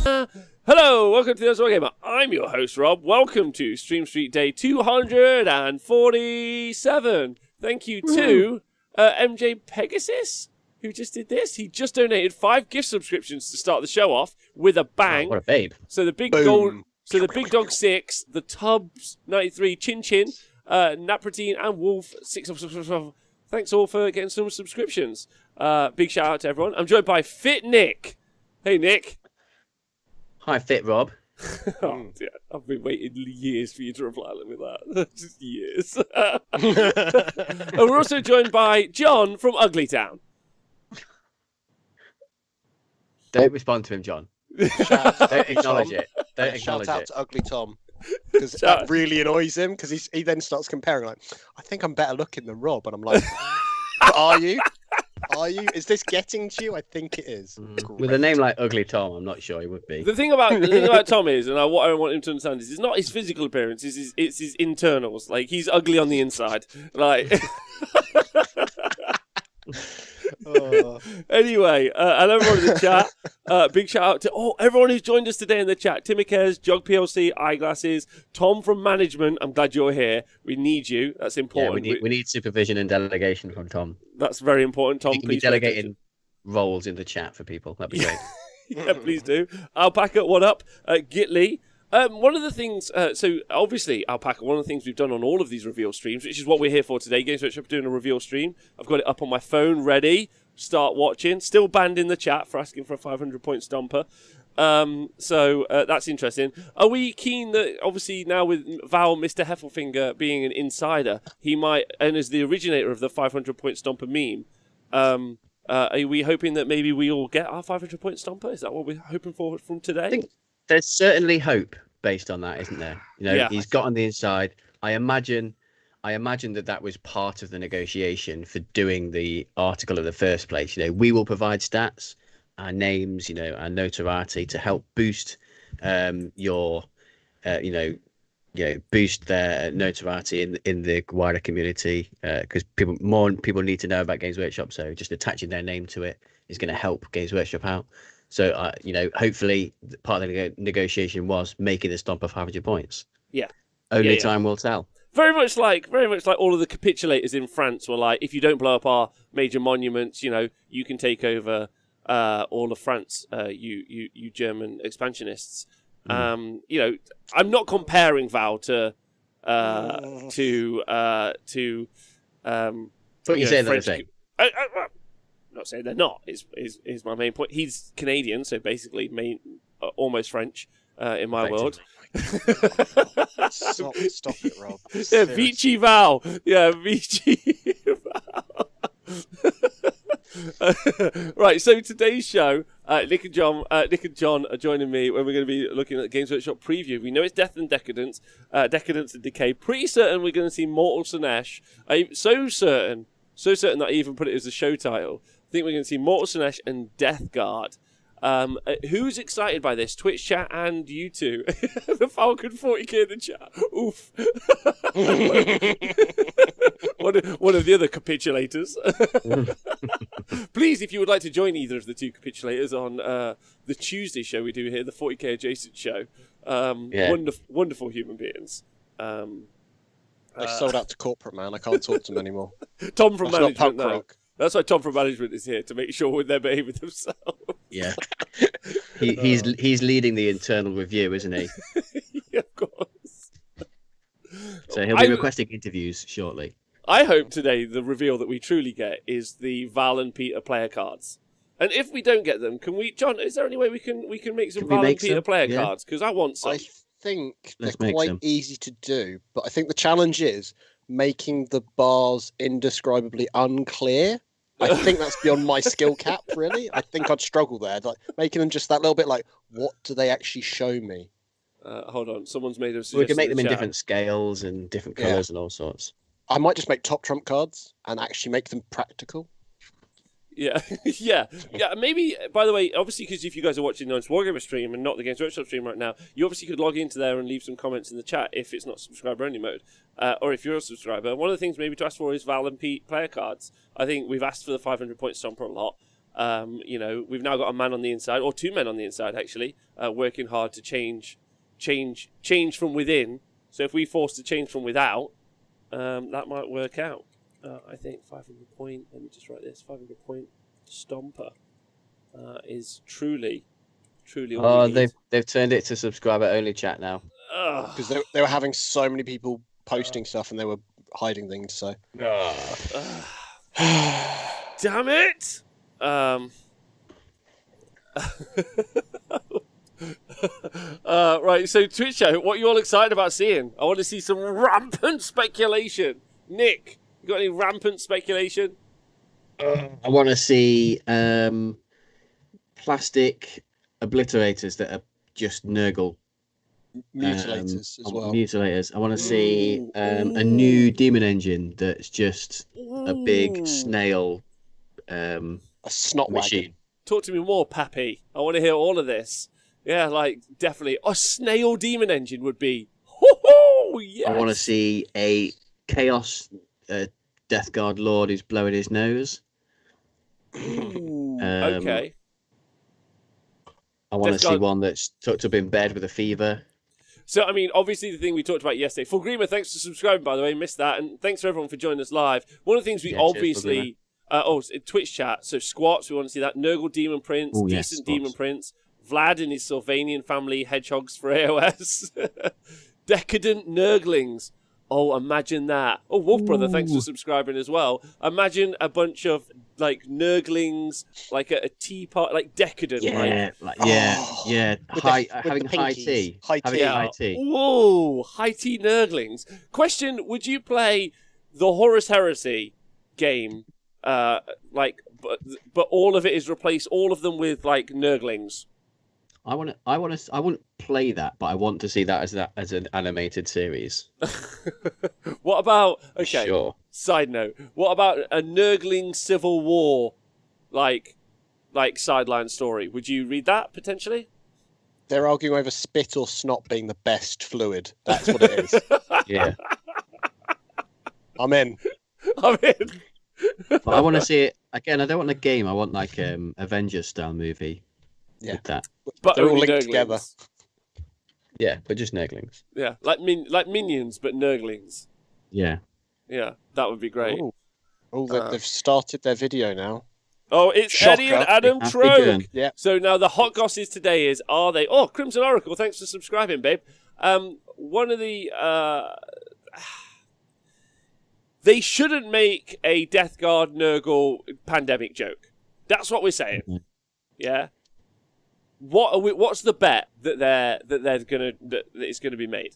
Hello, welcome to the Oswald Gamer. I'm your host, Rob. Welcome to Stream Street Day 247. Thank you to MJ Pegasus, who just did this. He just donated 5 gift subscriptions to start the show off with a bang. Oh, what a babe. So the big gold, so the Big Dog 6, the Tubbs 93, Chin Chin, Napratine, and Wolf 6. Thanks all for getting some subscriptions. Big shout out to everyone. I'm joined by Fit Nick. Hey, Nick. Hi, Fit Rob. Oh, yeah, I've been waiting years for you to reply with that. Just years. And we're also joined by John from Ugly Town. Don't respond to him, John. Don't acknowledge it. Don't acknowledge Shout out it. to Ugly Tom. Because that really annoys him, because he then starts comparing, like, I think I'm better looking than Rob. And I'm like, are you? Are you? Is this getting to you? I think it is. With a name like Ugly Tom, I'm not sure he would be. The thing about Tom is, and what I want him to understand is, it's not his physical appearance; it's his internals. Like, he's ugly on the inside. Like. Anyway, and everyone in the chat, big shout out to everyone who's joined us today in the chat. Timikez, Jog PLC, Eyeglasses, Tom from Management. I'm glad you're here. We need you. That's important. Yeah, we need supervision and delegation from Tom. That's very important, Tom. You can be delegating roles in the chat for people. That'd be great. Yeah, please do. Alpaca, what up? Gitly. One of the things, so obviously, Alpaca, one of the things we've done on all of these reveal streams, which is what we're here for today, Games Workshop doing a reveal stream. I've got it up on my phone, ready. Start watching. Still banned in the chat for asking for a 500-point stomper. So that's interesting. Are we keen that, obviously, now with Val, Mr. Heffelfinger being an insider, he might, and as the originator of the 500-point stomper meme, are we hoping that maybe we all get our 500-point stomper? Is that what we're hoping for from today? I think there's certainly hope based on that, isn't there? You know, Yeah. He's got on the inside. I imagine that was part of the negotiation for doing the article in the first place. You know, we will provide stats, our names, you know, our notoriety to help boost boost their notoriety in the wider community, because more people need to know about Games Workshop. So just attaching their name to it is going to help Games Workshop out. So, hopefully part of the negotiation was making the stomper 500 points. Yeah. Only time will tell. Very much like all of the capitulators in France were like, if you don't blow up our major monuments, you know, you can take over all of France, you German expansionists. You know, I'm not comparing Val to But you say they're the same. I'm not saying they're not. Is my main point. He's Canadian, so basically almost French in my world. Stop it, Rob. Yeah, Vici Val. Yeah, Vici Val. Right, so today's show, Nick and John are joining me when we're going to be looking at Games Workshop preview. We know it's Death and Decadence, Decadence and Decay. Pretty certain we're going to see Mortal Slaanesh. I'm so certain that I even put it as a show title. I think we're going to see Mortal Slaanesh and Deathguard. Who's excited by this? Twitch chat and you two. The Falcon 40k in the chat. Oof. One of the other capitulators. Please, if you would like to join either of the two capitulators on the Tuesday show we do here, the 40k adjacent show. Wonderful human beings. They sold out to corporate, man. I can't talk to them anymore. Tom from That's Management. not punk rock. That's why Tom from Management is here, to make sure they're behaving themselves. Yeah. He's leading the internal review, isn't he? Yeah, of course. So he'll be requesting interviews shortly. I hope today the reveal that we truly get is the Val and Peter player cards. And if we don't get them, can we, John, is there any way we can make some Val and Peter player cards? Because I want some. I think they're quite easy to do, but I think the challenge is making the bars indescribably unclear. I think that's beyond my skill cap, really. I think I'd struggle there. Like making them just that little bit like, what do they actually show me? Hold on, someone's made a suggestion. We can make them in different scales and different colours and all sorts. I might just make top trump cards and actually make them practical. Yeah, yeah. Maybe, by the way, obviously, because if you guys are watching the Wargamer stream and not the Games Workshop stream right now, you obviously could log into there and leave some comments in the chat if it's not subscriber-only mode. Or if you're a subscriber. One of the things maybe to ask for is Val and Pete player cards. I think we've asked for the 500-point Stomper a lot. You know, we've now got a man on the inside, or two men on the inside actually, working hard to change from within. So if we force the change from without, that might work out. I think 500 point. Let me just write this: 500 point Stomper is truly. Oh, they've turned it to subscriber only chat now. Because they were having so many people posting stuff and they were hiding things. So. Damn it! Right, so Twitch chat, what are you all excited about seeing? I want to see some rampant speculation. Nick, you got any rampant speculation? I want to see plastic obliterators that are just Nurgle. Mutilators as well. Mutilators. I want to see a new demon engine that's just a big snail. A snot machine. wagon. Talk to me more, Pappy. I want to hear all of this. Yeah, like, definitely. A snail demon engine would be... Yes! I want to see a Chaos Deathguard Lord who's blowing his nose. Okay. I want to see one that's tucked up in bed with a fever. So, I mean, obviously the thing we talked about yesterday. Fulgrima, thanks for subscribing, by the way. Missed that. And thanks for everyone for joining us live. One of the things we obviously... Twitch chat. So Squats, we want to see that. Nurgle Demon Prince, decent Demon Prince. Vlad and his Sylvanian family hedgehogs for AOS. Decadent Nurglings. Oh, imagine that. Oh, Wolf Brother, thanks for subscribing as well. Imagine a bunch of, like, Nurglings, like a teapot, like decadent. Yeah, having high tea. High tea. Whoa, high tea Nurglings. Question, would you play the Horus Heresy game, but all of it is replace all of them with, like, Nurglings? I wouldn't play that, but I want to see that as an animated series. What about Sure. Side note, what about a Nurgling Civil War like sideline story? Would you read that potentially? They're arguing over spit or snot being the best fluid. That's what it is. Yeah. I'm in. But I want to see it again. I don't want a game. I want like Avengers style movie. Yeah. With that. But they're all linked Nurglings. together. Yeah, but just Nurglings. Yeah, like minions, but Nurglings. Yeah. Yeah, that would be great. They've started their video now. Oh, it's Shocker. Eddie and Adam Happy Trogue. gun. Yeah. So now the hot gosses today is, are they... Oh, Crimson Oracle, thanks for subscribing, babe. One of the... They shouldn't make a Deathguard Nurgle pandemic joke. That's what we're saying. Mm-hmm. Yeah? What's the bet that it's gonna be made?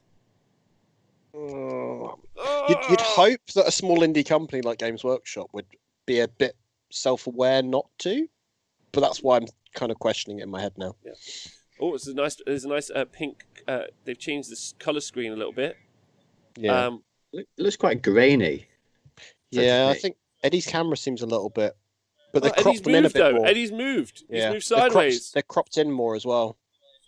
You'd hope that a small indie company like Games Workshop would be a bit self-aware not to, but that's why I'm kind of questioning it in my head now. Yeah. Oh, there's a nice pink. They've changed the color screen a little bit. Yeah. It looks quite grainy. Yeah, I think Eddie's camera seems a little bit, but they've cropped Eddie's them in a moved bit though. more. Eddie's moved. Yeah. He's moved sideways. They're cropped in more as well.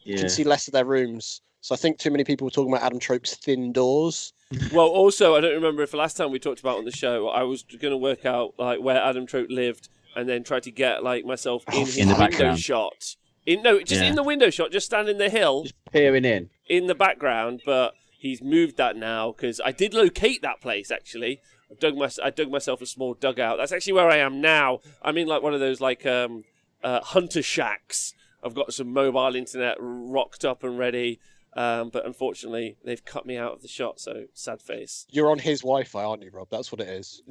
Yeah. You can see less of their rooms. So I think too many people were talking about Adam Trope's thin doors. Well, also, I don't remember if last time we talked about on the show, I was going to work out like where Adam Trope lived and then try to get like myself in his window background. shot. In the window shot, just standing the hill. Just peering in the background, but he's moved that now because I did locate that place actually. I dug myself a small dugout. That's actually where I am now. I'm in like one of those like hunter shacks. I've got some mobile internet rocked up and ready, but unfortunately they've cut me out of the shot. So sad face. You're on his Wi-Fi, aren't you, Rob? That's what it is.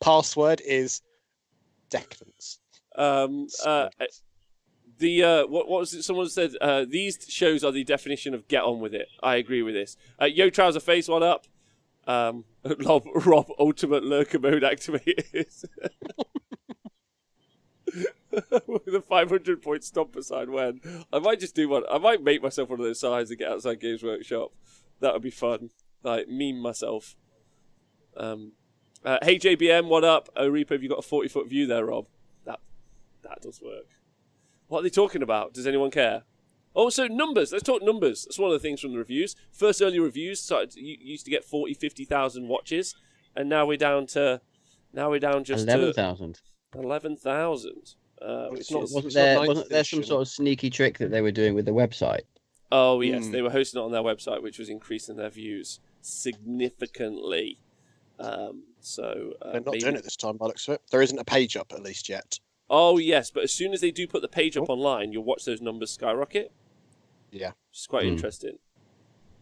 Password is decadence. What was it? Someone said these shows are the definition of get on with it. I agree with this. Yo, Trouser Face, what up? Rob ultimate lurker mode activated. With a 500 point stomper sign when I might just do one. I might make myself one of those signs and get outside Games Workshop. That would be fun. Like meme myself. Hey JBM, what up? Oh Reaper, have you got a 40-foot view there, Rob? That does work. What are they talking about? Does anyone care? Also, numbers. Let's talk numbers. That's one of the things from the reviews. First early reviews used to get 40, 50,000 watches, and now we're down just 11,000. 11,000. Wasn't there some sort of sneaky trick that they were doing with the website? Oh yes, they were hosting it on their website, which was increasing their views significantly. They're not doing it this time, by the looks of it. There isn't a page up, at least yet. Oh yes, but as soon as they do put the page up online, you'll watch those numbers skyrocket. Yeah, which is quite interesting.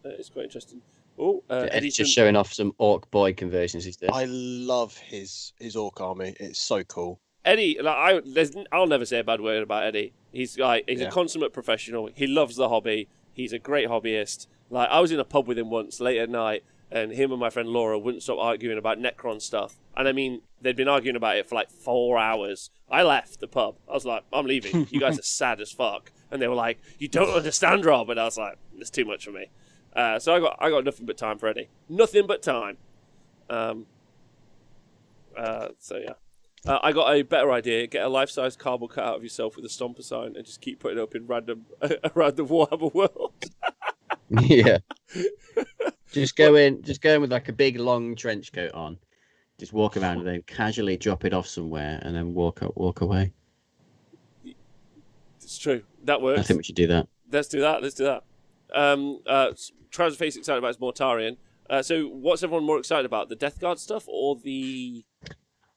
It's quite interesting. Oh, Eddie's just showing off some orc boy conversions he's doing. I love his orc army. It's so cool. Eddie, I'll never say a bad word about Eddie. He's a consummate professional. He loves the hobby. He's a great hobbyist. Like, I was in a pub with him once late at night, and him and my friend Laura wouldn't stop arguing about Necron stuff. And I mean, they'd been arguing about it for like 4 hours. I left the pub. I was like, I'm leaving. You guys are sad as fuck. And they were like, you don't understand, Rob. And I was like, it's too much for me. So I got nothing but time for Eddie. Nothing but time. So yeah. I got a better idea. Get a life-size cardboard cut out of yourself with a stomper sign and just keep putting it up in random around the Warhammer world. Yeah. Just go in with like a big long trench coat on. Just walk around and then casually drop it off somewhere and then walk away. It's true. That works. I think we should do that. Let's do that. Trouser Face excited about his Mortarion. So what's everyone more excited about? The Deathguard stuff or the...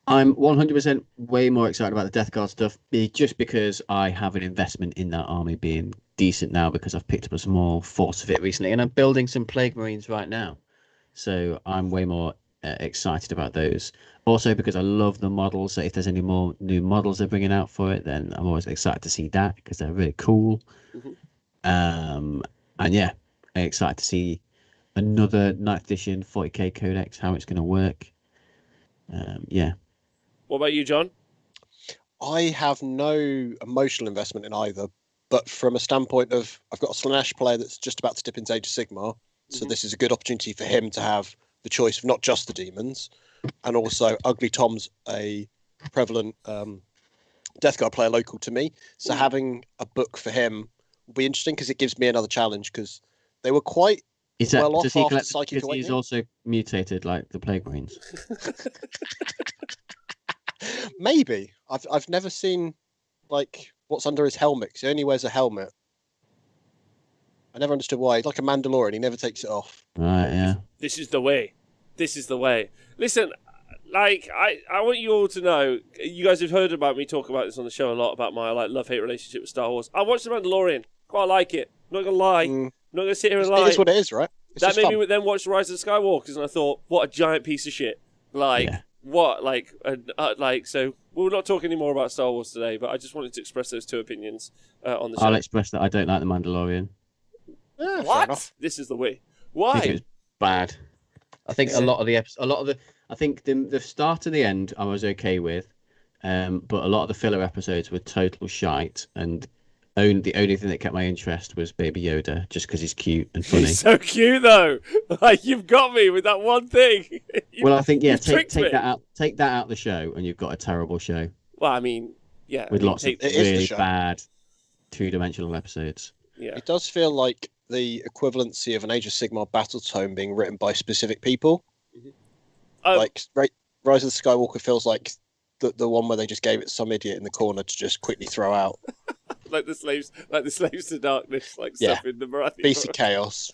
I'm 100% way more excited about the Deathguard stuff just because I have an investment in that army being decent now because I've picked up a small force of it recently and I'm building some Plague Marines right now. So I'm way more excited about those. Also because I love the models, so if there's any more new models they're bringing out for it, then I'm always excited to see that because they're really cool. And yeah, I'm excited to see another 9th edition 40k Codex, how it's going to work. Yeah. What about you, John? I have no emotional investment in either, but from a standpoint of I've got a Slaanesh player that's just about to dip into Age of Sigmar, so this is a good opportunity for him to have the choice of not just the demons, and also Ugly Tom's a prevalent Deathguard player local to me, so having a book for him will be interesting because it gives me another challenge because they were quite well off after Psychic Awakening. He's also mutated like the Plague Marines. Maybe. I've never seen like what's under his helmet. He only wears a helmet. I never understood why. He's like a Mandalorian. He never takes it off. Right, yeah. This is the way. This is the way. Listen, like I want you all to know. You guys have heard about me talk about this on the show a lot about my like love-hate relationship with Star Wars. I watched the Mandalorian. Quite like it. Not gonna lie. Not gonna sit here and lie. It is what it is, right? That made me then watch The Rise of the Skywalkers, and I thought, what a giant piece of shit. Like. Yeah. What, so we'll not talk any more about Star Wars today, but I just wanted to express those two opinions on the show. I'll express that I don't like The Mandalorian. What? This is the way. Why? I think it was bad. I think a lot of the I think the start and the end I was okay with, but a lot of the filler episodes were total shite, and the only thing that kept my interest was Baby Yoda, just because he's cute and funny. He's so cute though. Like you've got me with that one thing. Well, I think take that out. Take that out of the show, and you've got a terrible show. Well, I mean, yeah, with lots of really bad two-dimensional episodes. Yeah, it does feel like the equivalency of an Age of Sigmar battle tome being written by specific people. Like Rise of the Skywalker feels like the one where they just gave it some idiot in the corner to just quickly throw out. like the slaves to darkness, stuff in the Marathi. Beast of Chaos.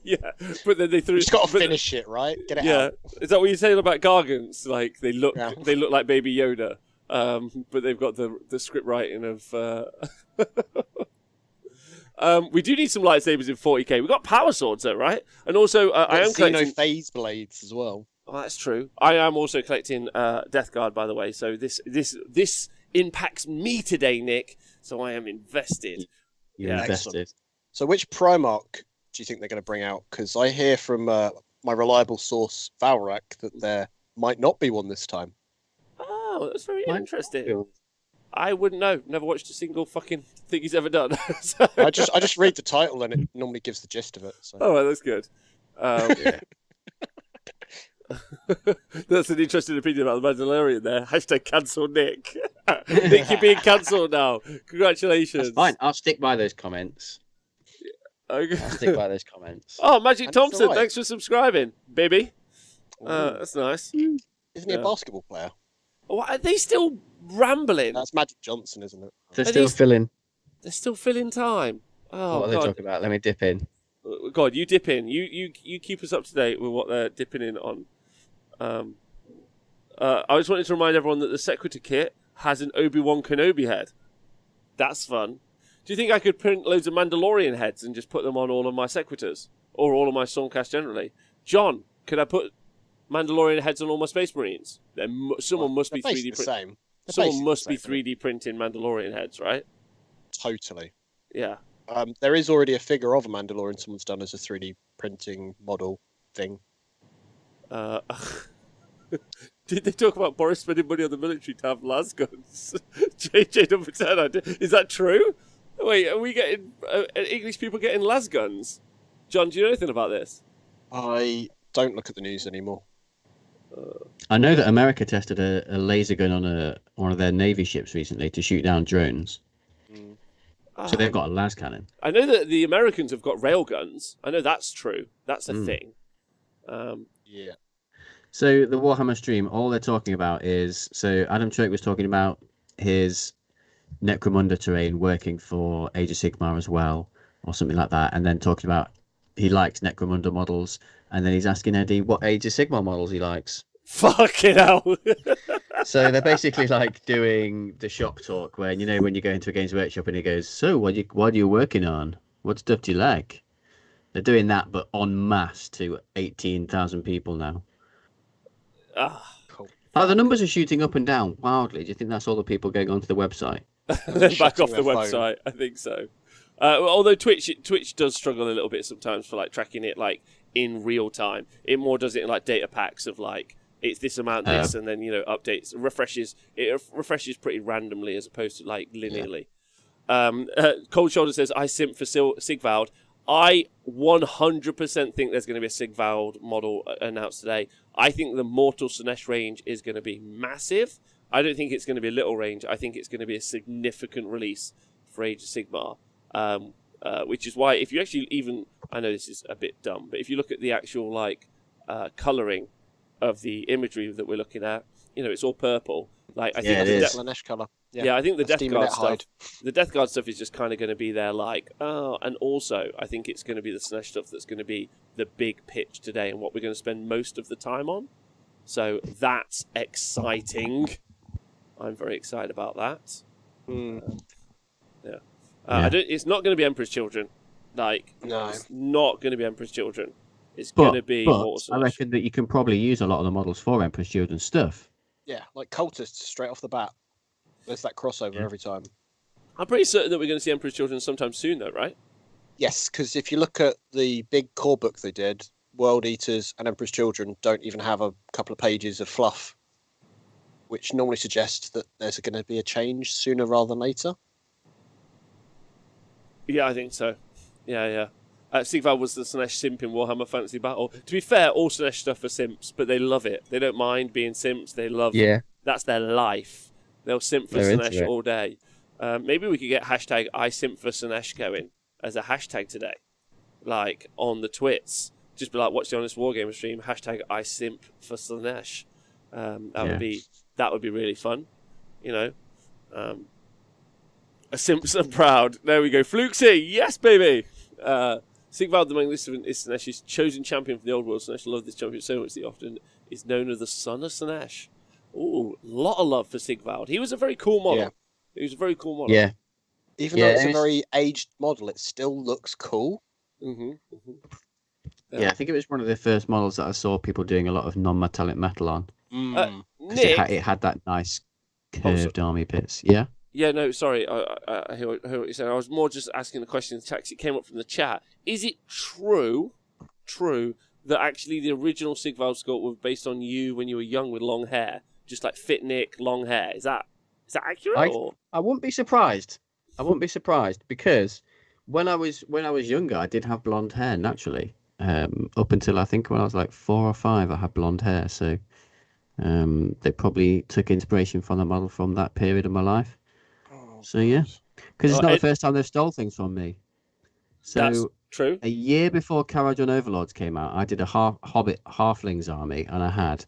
Yeah, but then they threw. You've got to finish it, right? Get it out. Is that what you're saying about Gargants? Like they look like Baby Yoda, but they've got the script writing of. We do need some lightsabers in 40k. We've got power swords though, right? And also, I am collecting phase blades as well. Oh, that's true. I am also collecting Deathguard, by the way. So this impacts me today, Nick. So I am invested. You're invested. Excellent. So which Primarch do you think they're going to bring out? Because I hear from my reliable source, Valrak, that there might not be one this time. Oh, that's very interesting. I wouldn't know. Never watched a single fucking thing he's ever done. So... I just read the title and it normally gives the gist of it. So. Oh, well, that's good. Yeah. That's an interesting opinion about the Mandalorian there. Hashtag cancel Nick. Nick, you're being cancelled now. Congratulations. That's fine. I'll stick by those comments. Okay. I'll stick by those comments. Oh, Magic Thompson, thanks for subscribing, baby. That's nice. Isn't he a basketball player? What, are they still rambling? That's Magic Johnson, isn't it? They're still filling. They're still filling time. Oh, what are they talking about? Let me dip in. God, you dip in. You keep us up to date with what they're dipping in on. I just wanted to remind everyone that the Sequitur kit has an Obi-Wan Kenobi head. That's fun. Do you think I could print loads of Mandalorian heads and just put them on all of my Sequiturs? Or all of my Stormcast generally? John, could I put Mandalorian heads on all my Space Marines? Someone must be 3D printing. Someone must be 3D printing Mandalorian heads, right? Totally. Yeah. There is already a figure of a Mandalorian someone's done as a 3D printing model thing. Did they talk about Boris spending money on the military to have las guns? JJ number 10. Is that true? Wait, are we getting English people getting las guns? John, do you know anything about this? I don't look at the news anymore. I know that America tested a laser gun on one of their Navy ships recently to shoot down drones. So they've got a las cannon. I know that the Americans have got rail guns. I know that's true. That's a thing. Yeah. So the Warhammer stream, all they're talking about is... So Adam Church was talking about his Necromunda terrain working for Age of Sigmar as well, or something like that, and then talking about he likes Necromunda models, and then he's asking Eddie what Age of Sigmar models he likes. Fucking hell. So they're basically like doing the shop talk where, when you go into a Games Workshop and he goes, so what are you working on? What stuff do you like? They're doing that, but en masse to 18,000 people now. Cool. The numbers are shooting up and down wildly. Do you think that's all the people going onto the website? Back off the website, I think so. Although Twitch does struggle a little bit sometimes for like tracking it like in real time. It more does it in like data packs of like it's this amount, this, and then updates, refreshes. It refreshes pretty randomly as opposed to like linearly. Yeah. Cold Shoulder says I simp for Sigvald. I 100% think there's going to be a Sigvald model announced today. I think the Mortal Slaanesh range is going to be massive. I don't think it's going to be a little range. I think it's going to be a significant release for Age of Sigmar. Which is why if you actually I know this is a bit dumb, but if you look at the actual like colouring of the imagery that we're looking at, it's all purple. Like I think the Slaanesh colour. Yeah, I think the Deathguard stuff is just kind of going to be there, like, and also I think it's going to be the Slaanesh stuff that's going to be the big pitch today and what we're going to spend most of the time on. So that's exciting. I'm very excited about that. It's not going to be Emperor's Children. Like, no, it's not going to be Emperor's Children. It's going to be Mortal Slaanesh. I reckon that you can probably use a lot of the models for Emperor's Children stuff. Yeah, like Cultists straight off the bat. There's that crossover every time. I'm pretty certain that we're going to see Emperor's Children sometime soon, though, right? Yes, because if you look at the big core book they did, World Eaters and Emperor's Children don't even have a couple of pages of fluff, which normally suggests that there's going to be a change sooner rather than later. Yeah, I think so. Yeah. Sigvald was the Slaanesh simp in Warhammer Fantasy Battle. To be fair, all Slaanesh stuff are simps, but they love it. They don't mind being simps. They love that's their life. They'll simp for Slaanesh all day. Maybe we could get hashtag #ISimpForSlaanesh going as a hashtag today. Like, on the twits. Just be like, watch the Honest Wargamer stream, hashtag #ISimpForSlaanesh. That would be really fun. A Simps and proud. There we go. Fluxy, yes, baby. Sigvald the Magnificent is Slaanesh's chosen champion from the old world. Slaanesh love this champion so much that he often is known as the son of Slaanesh. Ooh, a lot of love for Sigvald. He was a very cool model. Yeah. He was a very cool model. Yeah. Even though it's a very aged model, it still looks cool. Yeah, I think it was one of the first models that I saw people doing a lot of non-metallic metal on. Nick, it had that nice curved army bits. Yeah? Yeah, no, sorry. I hear what you're saying. I was more just asking the question. The text, it came up from the chat. Is it true that actually the original Sigvald sculpt was based on you when you were young with long hair? Just like fit Nick, long hair. Is that accurate? I wouldn't be surprised. Because when I was younger, I did have blonde hair naturally. Up until I think when I was like 4 or 5, I had blonde hair. So they probably took inspiration from the model from that period of my life. So yeah, because it's not the first time they've stole things from me. So that's true. A year before Karajan Overlords came out, I did a Hobbit Halflings army, and I had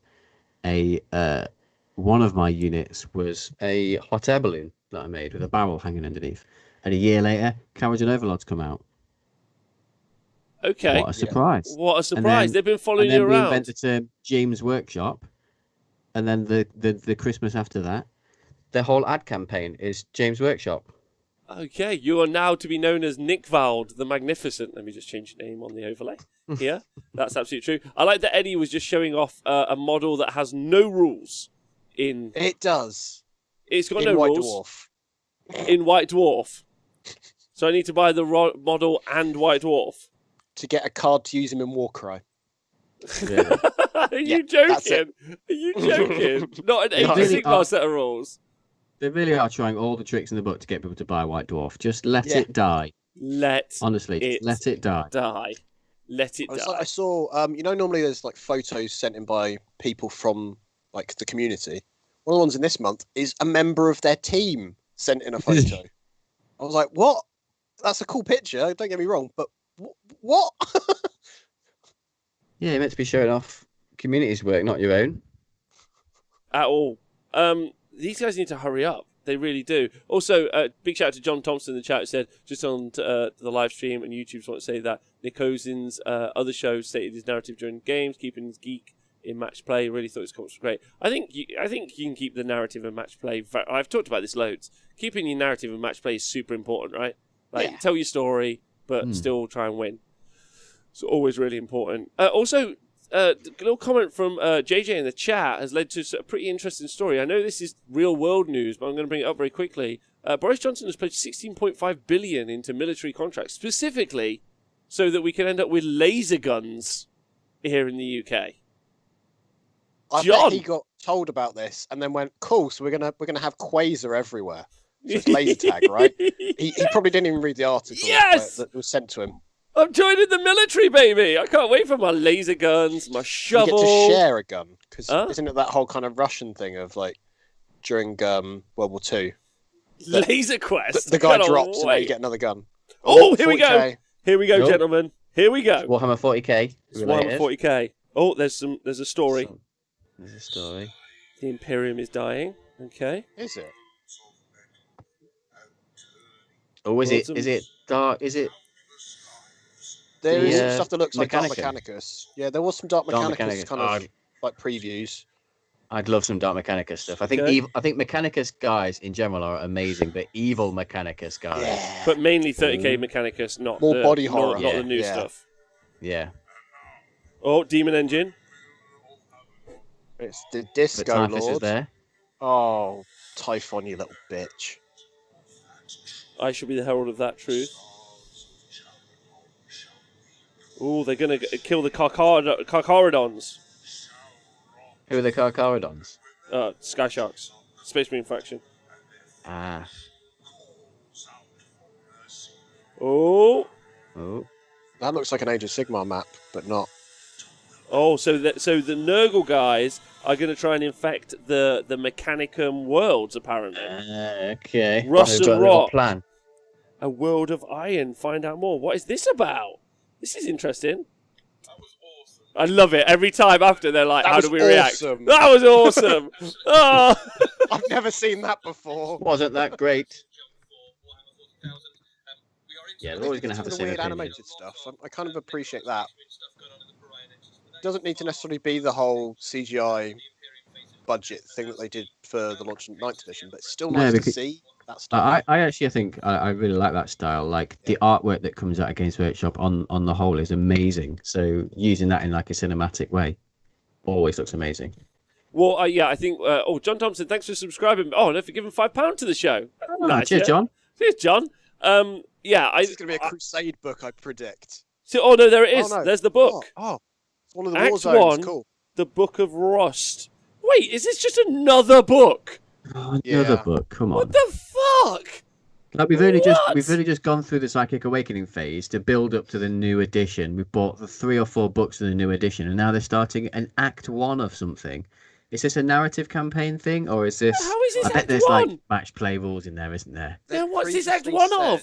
one of my units was a hot air balloon that I made with a barrel hanging underneath. And a year later, Courage and Overlords come out. Okay. What a surprise. Yeah. What a surprise. They've been following you around. And then we invent the term James Workshop. And then the Christmas after that, the whole ad campaign is James Workshop. Okay, you are now to be known as Nick Vald the Magnificent. Let me just change your name on the overlay here. That's absolutely true. I like that Eddie was just showing off a model that has no rules. It does. It's got in no White rules. In White Dwarf. So I need to buy the model and White Dwarf. To get a card to use him in Warcry. Really? Are you joking? Are you joking? Not an Age of Sigmar set of rules. They really are trying all the tricks in the book to get people to buy White Dwarf. Just let it die. Honestly, let it die. Let it die. I saw, normally there's like photos sent in by people from like the community. One of the ones in this month is a member of their team sent in a photo. I was like, what? That's a cool picture. Don't get me wrong, but what? Yeah, you're meant to be showing off community's work, not your own. At all. These guys need to hurry up. They really do. Also, big shout out to John Thompson in the chat who said, just on the live stream and YouTube, just want to say that Nick Ozin's other show stated his narrative during games, keeping his geek in match play. Really thought his comments were great. I think you can keep the narrative in match play. I've talked about this loads. Keeping your narrative in match play is super important, right? Like, tell your story, but still try and win. It's always really important. Also, a little comment from JJ in the chat has led to a pretty interesting story. I know this is real world news, but I'm going to bring it up very quickly. Boris Johnson has pledged $16.5 billion into military contracts, specifically so that we can end up with laser guns here in the UK. I bet he got told about this and then went, cool, so we're gonna have Quasar everywhere. So it's laser tag, right? he probably didn't even read the article that was sent to him. I'm joining the military, baby. I can't wait for my laser guns, my shovel. You get to share a gun, because isn't it that whole kind of Russian thing of like during World War II? Laser quest. The guy drops and then you get another gun. Oh, here we go. Here we go, gentlemen. Here we go. Warhammer 40k. Warhammer 40k. Oh, there's a story. There's a story. The Imperium is dying. Okay. Is it? Oh, is it dark? Is it? There is some stuff that looks like Dark Mechanicus. Yeah, there was some Dark Mechanicus kind of like previews. I'd love some Dark Mechanicus stuff. I think Mechanicus guys in general are amazing, but evil Mechanicus guys. Yeah. But mainly 30k Mechanicus, not more body horror, not the new stuff. Yeah. Oh, Demon Engine. It's the Disco Lord. Is there. Oh, Typhon, you little bitch. I shall be the herald of that truth. Oh, they're going to kill the Carcharodons. Who are the Carcharodons? Sky Sharks. Space Marine faction. Ah. Oh. That looks like an Age of Sigmar map, but not. Oh, so the Nurgle guys are going to try and infect the Mechanicum worlds, apparently. Okay. Rust and Rot. Plan. A world of iron. Find out more. What is this about? This is interesting. That was awesome. I love it. Every time after, they're like, how do we react? Awesome. That was awesome. Oh. I've never seen that before. Wasn't that great? Yeah, they're always going to have the same weird opinion. animated stuff. I kind of appreciate that. It doesn't need to necessarily be the whole CGI budget thing that they did for the launch of 9th edition, but it's still nice to see that stuff. I think I really like that style. Like the artwork that comes out of Games Workshop on the whole is amazing. So using that in like a cinematic way always looks amazing. Well, I think. John Thompson, thanks for subscribing. Oh, and for giving £5 to the show. Oh, nice, cheers, John. Cheers, John. This is going to be a Crusade book, I predict. So, no, there it is. No. There's the book. It's one of the Act war zones. 1, cool. The Book of Rust. Wait, is this just another book? Another book. Come on. What the fuck? Like we've only just gone through the Psychic Awakening phase to build up to the new edition. We've bought the 3 or 4 books of the new edition, and now they're starting an Act 1 of something. Is this a narrative campaign thing, or is this? How is this I bet Act there's 1? like match play rules in there, isn't there? Yeah, what's this Act 1 of?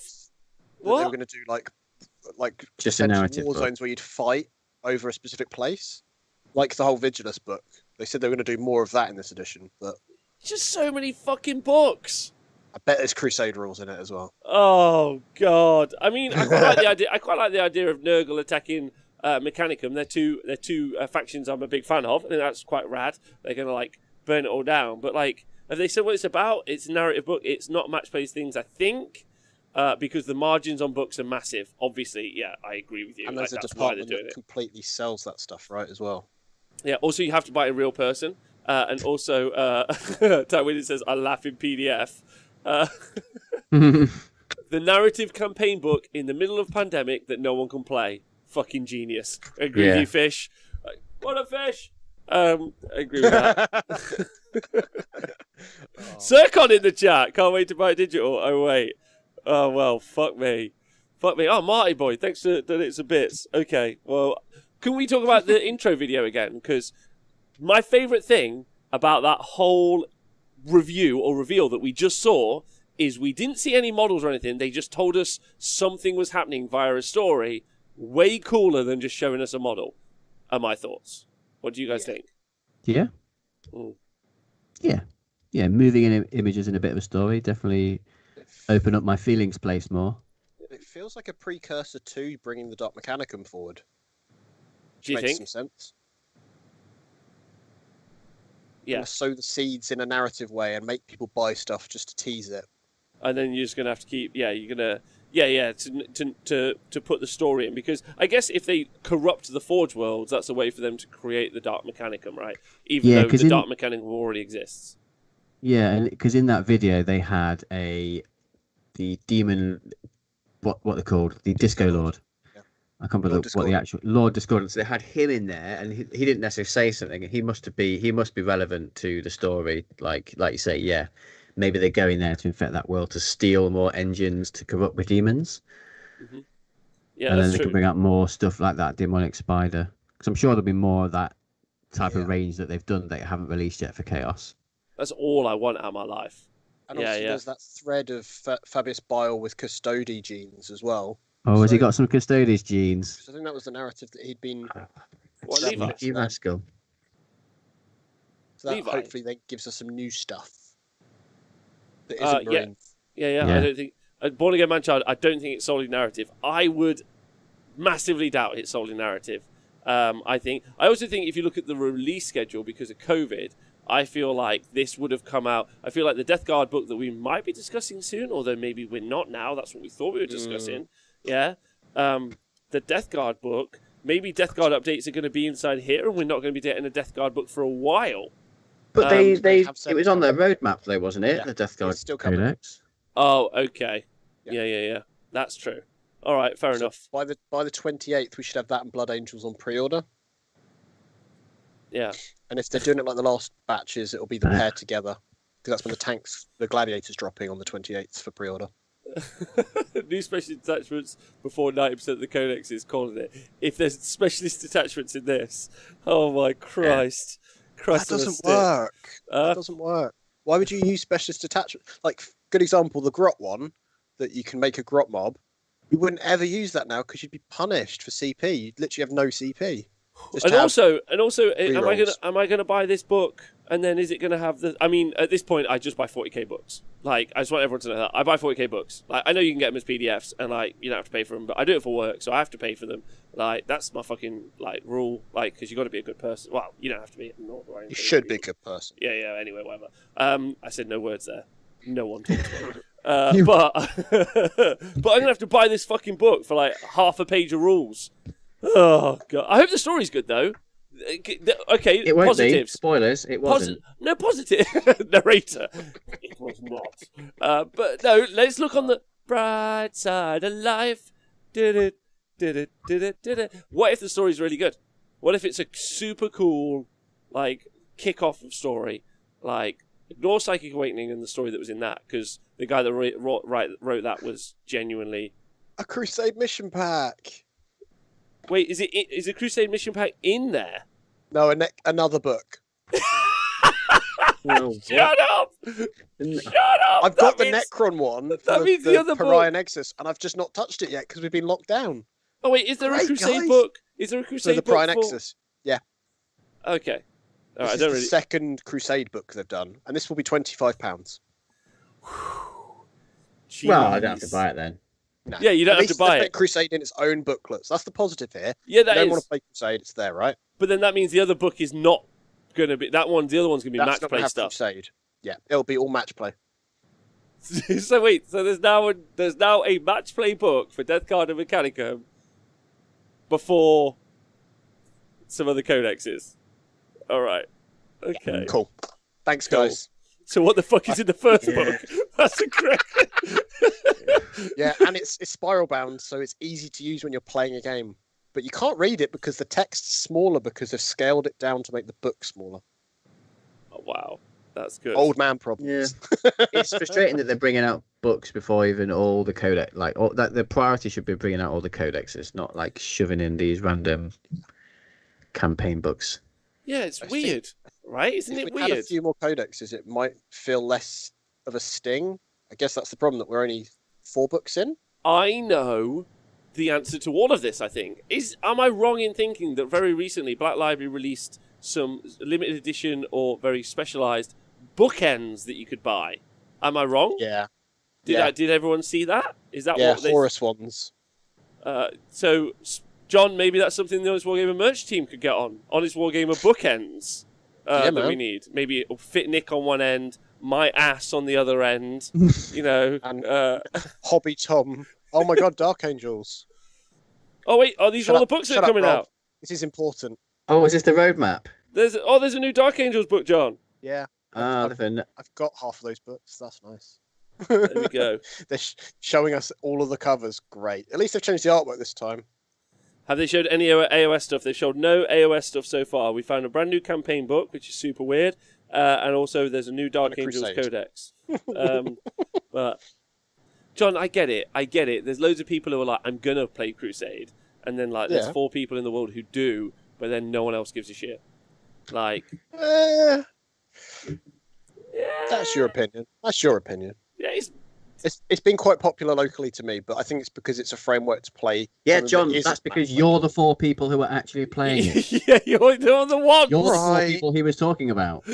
What? They were going to do like just a narrative war book. Zones where you'd fight over a specific place, like the whole Vigilus book. They said they were going to do more of that in this edition, but just so many fucking books. I bet there's Crusade rules in it as well. Oh God! I mean, I quite like the idea. I quite like the idea of Nurgle attacking Mechanicum. They're two factions I'm a big fan of. I think that's quite rad. They're gonna like burn it all down. But like, have they said what it's about? It's a narrative book. It's not match based things, I think, because the margins on books are massive. Obviously, yeah, I agree with you. And there's a department that completely sells that stuff, right? As well. Yeah. Also, you have to buy a real person, and also, Tywin says, "I laugh in PDF." The narrative campaign book in the middle of pandemic that no one can play. Fucking genius. Agree with you, Fish. What a fish! Agree with that. Circon in the chat. Can't wait to buy digital. Oh wait. Oh well. Fuck me. Oh, Marty boy. Thanks for doing some bits. Okay. Well, can we talk about the intro video again? Because my favourite thing about that whole review or reveal that we just saw is we didn't see any models or anything. They just told us something was happening via a story. Way cooler than just showing us a model. Are my thoughts. What do you guys think? Yeah. Yeah, moving in images in a bit of a story definitely open up my feelings place more. It feels like a precursor to bringing the Dark Mechanicum forward. Do you think? Makes some sense. Yeah. Sow the seeds in a narrative way and make people buy stuff just to tease it. And then you're just gonna have to keep. Yeah, you're gonna. Yeah. To put the story in, because I guess if they corrupt the Forge worlds, that's a way for them to create the Dark Mechanicum, right? Even though the Dark Mechanicum already exists. Yeah, and because in that video they had the demon, what they're called, the Disco Lord. Yeah. I can't remember what the actual Lord Discordant. So they had him in there, and he didn't necessarily say something. He must be relevant to the story, like you say. Yeah, maybe they're going there to infect that world to steal more engines to corrupt with demons. Mm-hmm. Yeah, and then they can bring out more stuff like that demonic spider. Because I'm sure there'll be more of that type of range that they've done that they haven't released yet for Chaos. That's all I want out of my life. And also there's that thread of Fabius Bile with Custody genes as well. Oh, has he got some Custodes genes? I think that was the narrative that he'd been... You rascal. So that hopefully then gives us some new stuff that isn't Marine. Yeah. I don't think... Born Again Manchild, I don't think it's solely narrative. I would massively doubt it's solely narrative. I also think if you look at the release schedule because of COVID... I feel like this would have come out. I feel like the Deathguard book that we might be discussing soon, although maybe we're not now. That's what we thought we were discussing. Yeah. The Deathguard book, maybe Deathguard updates are going to be inside here, and we're not going to be getting a Deathguard book for a while. But it was on their roadmap, though, wasn't it? Yeah. The Deathguard still coming. Codex. Oh, okay. Yeah. That's true. All right, fair enough. By the 28th, we should have that and Blood Angels on pre-order. Yeah. And if they're doing it like the last batches, it'll be the pair together. Because that's when the gladiators dropping on the 28th for pre-order. New specialist detachments before 90% of the codex is calling it. If there's specialist detachments in this, oh my Christ. That doesn't work. That doesn't work. Why would you use specialist detachment? Like, good example, the grot one, that you can make a grot mob. You wouldn't ever use that now because you'd be punished for CP. You'd literally have no CP. And also, am I gonna buy this book? And then is it gonna have the? I mean, at this point, I just buy 40k books. Like, I just want everyone to know that I buy 40k books. Like, I know you can get them as PDFs, and like, you don't have to pay for them, but I do it for work, so I have to pay for them. Like, that's my fucking like rule. Like, because you got to be a good person. Well, you don't have to be. You should be a good person. Yeah. Anyway, whatever. I said no words there. No one talks to me. But I'm gonna have to buy this fucking book for like half a page of rules. Oh god! I hope the story's good though. Okay, it won't positives. Be. Spoilers. It wasn't. No positive narrator. It was not. But no, let's look on the bright side of life. Did it. What if the story's really good? What if it's a super cool, like, kick-off of story? Like, ignore Psychic Awakening and the story that was in that, because the guy that wrote that was genuinely a Crusade mission pack. Wait, is a Crusade mission pack in there? No, another book. Shut up! I've got the Necron one. That means the other Pariah book. Nexus, and I've just not touched it yet because we've been locked down. Oh wait, is there a Crusade book? Is there a Crusade book? The Pariah Nexus. Yeah. Okay. This is the second Crusade book they've done, and this will be £25. Well, I don't have to buy it then. No. Yeah, you don't have to buy it. Crusade in its own booklets. That's the positive here. Yeah, that is. You don't want to play Crusade, it's there, right? But then that means the other book is not going to be... The other one's going to be match play stuff. Crusade. Yeah, it'll be all match play. So wait, so there's now a match play book for Deathguard and Mechanicum before some other codexes. All right. Okay. Cool. Thanks, guys. So what the fuck is in the first book? That's incredible. Yeah, and it's spiral bound, so it's easy to use when you're playing a game. But you can't read it because the text's smaller because they've scaled it down to make the book smaller. Oh, wow. That's good. Old man problems. Yeah. It's frustrating that they're bringing out books before even all the codex. That the priority should be bringing out all the codexes, not like shoving in these random campaign books. Yeah, it's weird, right? Isn't it weird? If we had a few more codexes, it might feel less of a sting. I guess that's the problem, that we're only 4 books in. I know the answer to all of this, I think. Am I wrong in thinking that very recently Black Library released some limited edition or very specialised bookends that you could buy? Am I wrong? Yeah. Did everyone see that? Is that what Horus ones. So, John, maybe that's something the Honest Wargamer merch team could get on. Honest Wargamer bookends that we need. Maybe it'll fit Nick on one end, my ass on the other end, you know. And Hobby Tom. Oh my god, Dark Angels. Oh wait, are these all the books that are coming out? This is important. Oh, is this the roadmap? There's a new Dark Angels book, John. Yeah. I've got half of those books. That's nice. There we go. They're showing us all of the covers. Great. At least they've changed the artwork this time. Have they showed any AOS stuff? They've showed no AOS stuff so far. We found a brand new campaign book, which is super weird. And also there's a new Dark Angels Codex. But, John, I get it. There's loads of people who are like, I'm going to play Crusade. And then, like, there's 4 people in the world who do, but then no one else gives a shit. Like... That's your opinion. Yeah, it's been quite popular locally to me, but I think it's because it's a framework to play. Yeah, John, that's because you're the 4 people who are actually playing it. Yeah, you're the one. You're the 4 people he was talking about.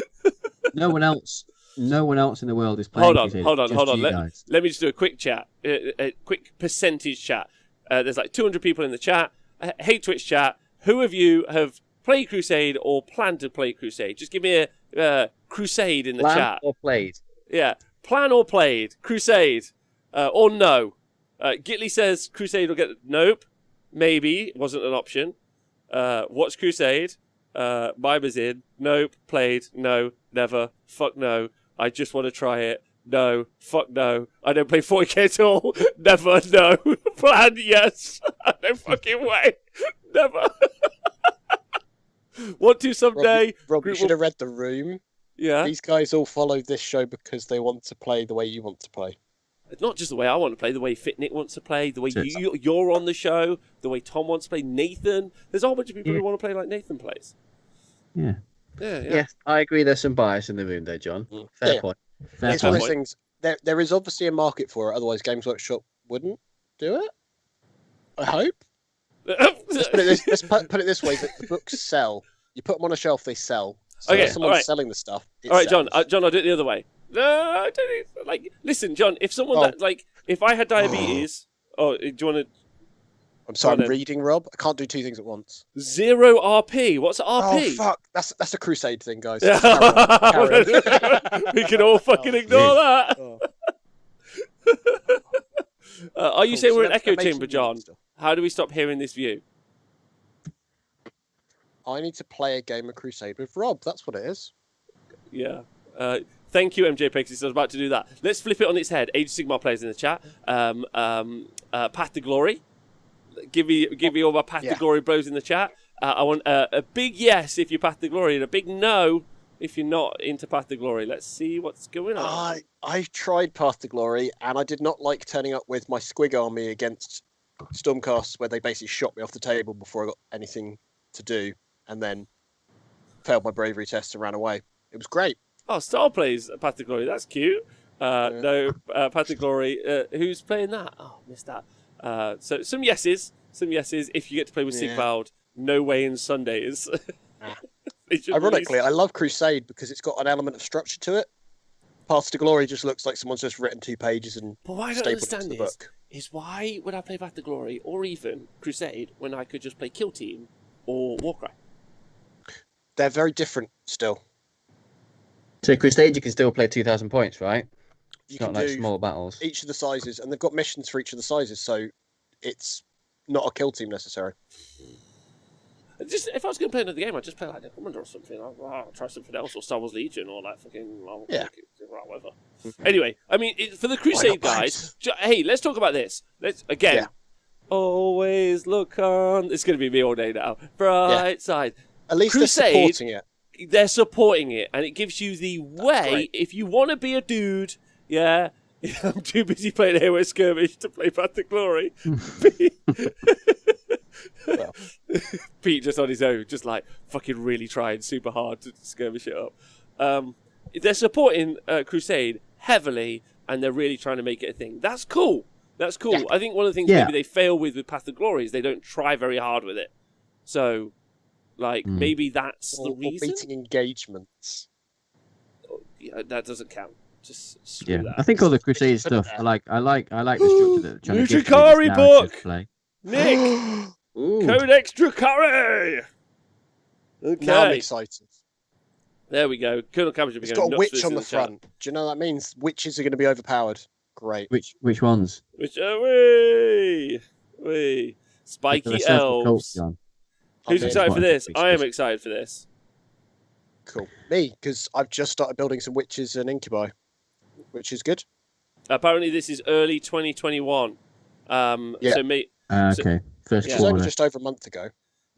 No one else in the world is playing. Hold on. Let me just do a quick chat, a quick percentage chat. There's like 200 people in the chat. Hey, Twitch chat, who of you have played Crusade or plan to play Crusade? Just give me a Crusade in the chat. Plan or played? Yeah. Plan or played? Crusade. Or no. Gitley says Crusade will get... Nope. Maybe. Wasn't an option. Watch Crusade. Mimer's in. Nope. Played. No. Never. Fuck no. I just want to try it. No. Fuck no. I don't play 40k at all. Never. No. Plan. Yes. No fucking way. Never. Want to someday. Rob, you should have read the room. Yeah. These guys all followed this show because they want to play the way you want to play. Not just the way I want to play, the way Fitnick wants to play, the way you're on the show, the way Tom wants to play, Nathan. There's a whole bunch of people who want to play like Nathan plays. Yeah. Yeah, I agree there's some bias in the room there, John. Fair point. It's one of those things, there is obviously a market for it, otherwise Games Workshop wouldn't do it. I hope. Let's put it this way, that the books sell. You put them on a shelf, they sell. So if someone's selling the stuff. All right, John. John, I'll do it the other way. No, I don't. Listen, John. If someone if I had diabetes, do you want to? I'm sorry, I'm reading, Rob. I can't do 2 things at once. 0 RP. What's RP? Oh fuck, that's a Crusade thing, guys. We can all fucking ignore that. Are you saying we're an echo chamber, John? How do we stop hearing this view? I need to play a game of Crusade with Rob. That's what it is. Yeah. Thank you, MJ Pexis. I was about to do that. Let's flip it on its head. Age of Sigmar players in the chat. Path to Glory. Give me all my Path to Glory bros in the chat. I want a big yes if you're Path to Glory and a big no if you're not into Path to Glory. Let's see what's going on. I tried Path to Glory and I did not like turning up with my Squig army against Stormcasts where they basically shot me off the table before I got anything to do. And then failed my bravery test and ran away. It was great. Oh, Star plays Path to Glory. That's cute. No, Path to Glory. Who's playing that? Oh, missed that. So some yeses. If you get to play with Sigvald, no way in Sundays. Ironically, I love Crusade because it's got an element of structure to it. Path to Glory just looks like someone's just written 2 pages and but what I don't stapled it understand to the book. Is why would I play Path to Glory or even Crusade when I could just play Kill Team or Warcry? They're very different still. So Crusade, you can still play 2,000 points, right? You It's not can like do small battles. each of the sizes, and they've got missions for each of the sizes, so it's not a kill team necessary. Just if I was going to play another game, I'd just play like the Commander or something. I'll try something else, or Star Wars Legion, or like fucking whatever. Anyway, I mean, for the Crusade guys, hey, let's talk about this. Let's again. Always look on. It's going to be me all day now. Bright side. At least Crusade, they're supporting it. They're supporting it, and it gives you the way. If you want to be a dude, I'm too busy playing Hero Skirmish to play Path to Glory. Well. Pete just on his own, just like fucking really trying super hard to skirmish it up. They're supporting Crusade heavily, and they're really trying to make it a thing. That's cool. That's cool. Yeah. I think one of the things maybe they fail with Path to Glory is they don't try very hard with it. So, like, maybe that's the reason. Or beating engagements. That doesn't count. Just screw that. I think all the Crusade stuff. I like the structure that they're trying to give to Nutricari this book! play. Nick! Codex Dracari! Okay. Now I'm excited. There we go. Colonel Cabbage will be It's going got a nuts witch for on the this in chat. front. Do you know what that means? Witches are going to be overpowered. Great. Which ones? Which we spiky The Circle elves. Cult, John. Who's Okay. excited for this? Quite I am interesting. excited for this. Cool. Me, because I've just started building some witches and incubi, which is good. Apparently, this is early 2021. Yeah. So Okay. First Which was only quarter. just over a month ago.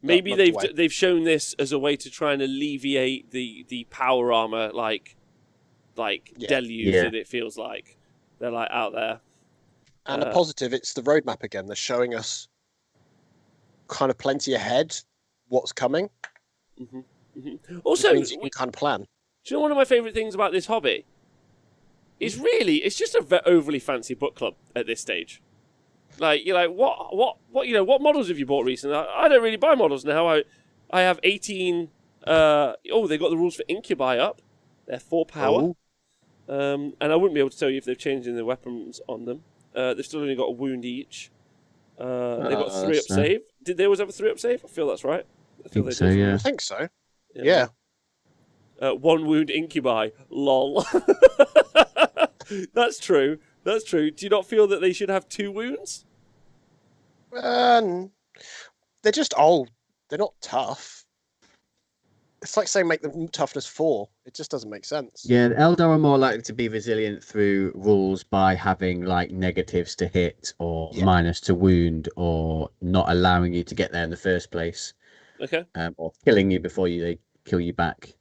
maybe month away. they've shown this as a way to try and alleviate the power armor deluge that it feels like they're like out there. And a positive, it's the roadmap again. They're showing us kind of plenty ahead what's coming. Also, Which means you can kind of plan. do you know one of my favourite things about this hobby? It's just a overly fancy book club at this stage. Like, you're like, what models have you bought recently? I don't really buy models now. I have 18. They got the rules for Incubi up. They're 4 power. And I wouldn't be able to tell you if they've changed in the weapons on them. They've still only got a wound each. They've got 3 up save. Did they always have a 3 up save? I feel that's right. I think they so, did. yeah. I think so. Yeah. 1 wound Incubi. Lol. That's true. That's true. Do you not feel that they should have 2 wounds? They're just old. They're not tough. It's like saying make them toughness 4. It just doesn't make sense. Yeah, the Eldar are more likely to be resilient through rules by having like negatives to hit or minus to wound or not allowing you to get there in the first place. Okay. Or killing you before they kill you back.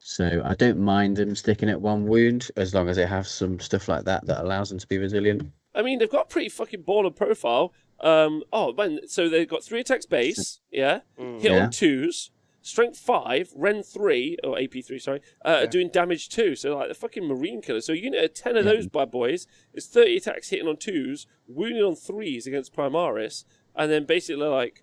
So I don't mind them sticking at 1 wound as long as they have some stuff like that allows them to be resilient. I mean, they've got a pretty fucking baller profile. So they've got 3 attacks base, hit on 2s, strength 5, ren 3, or AP 3, sorry, doing damage 2. So like the fucking marine killer. So a unit of 10 of those bad boys is 30 attacks hitting on 2s, wounding on 3s against Primaris, and then basically like,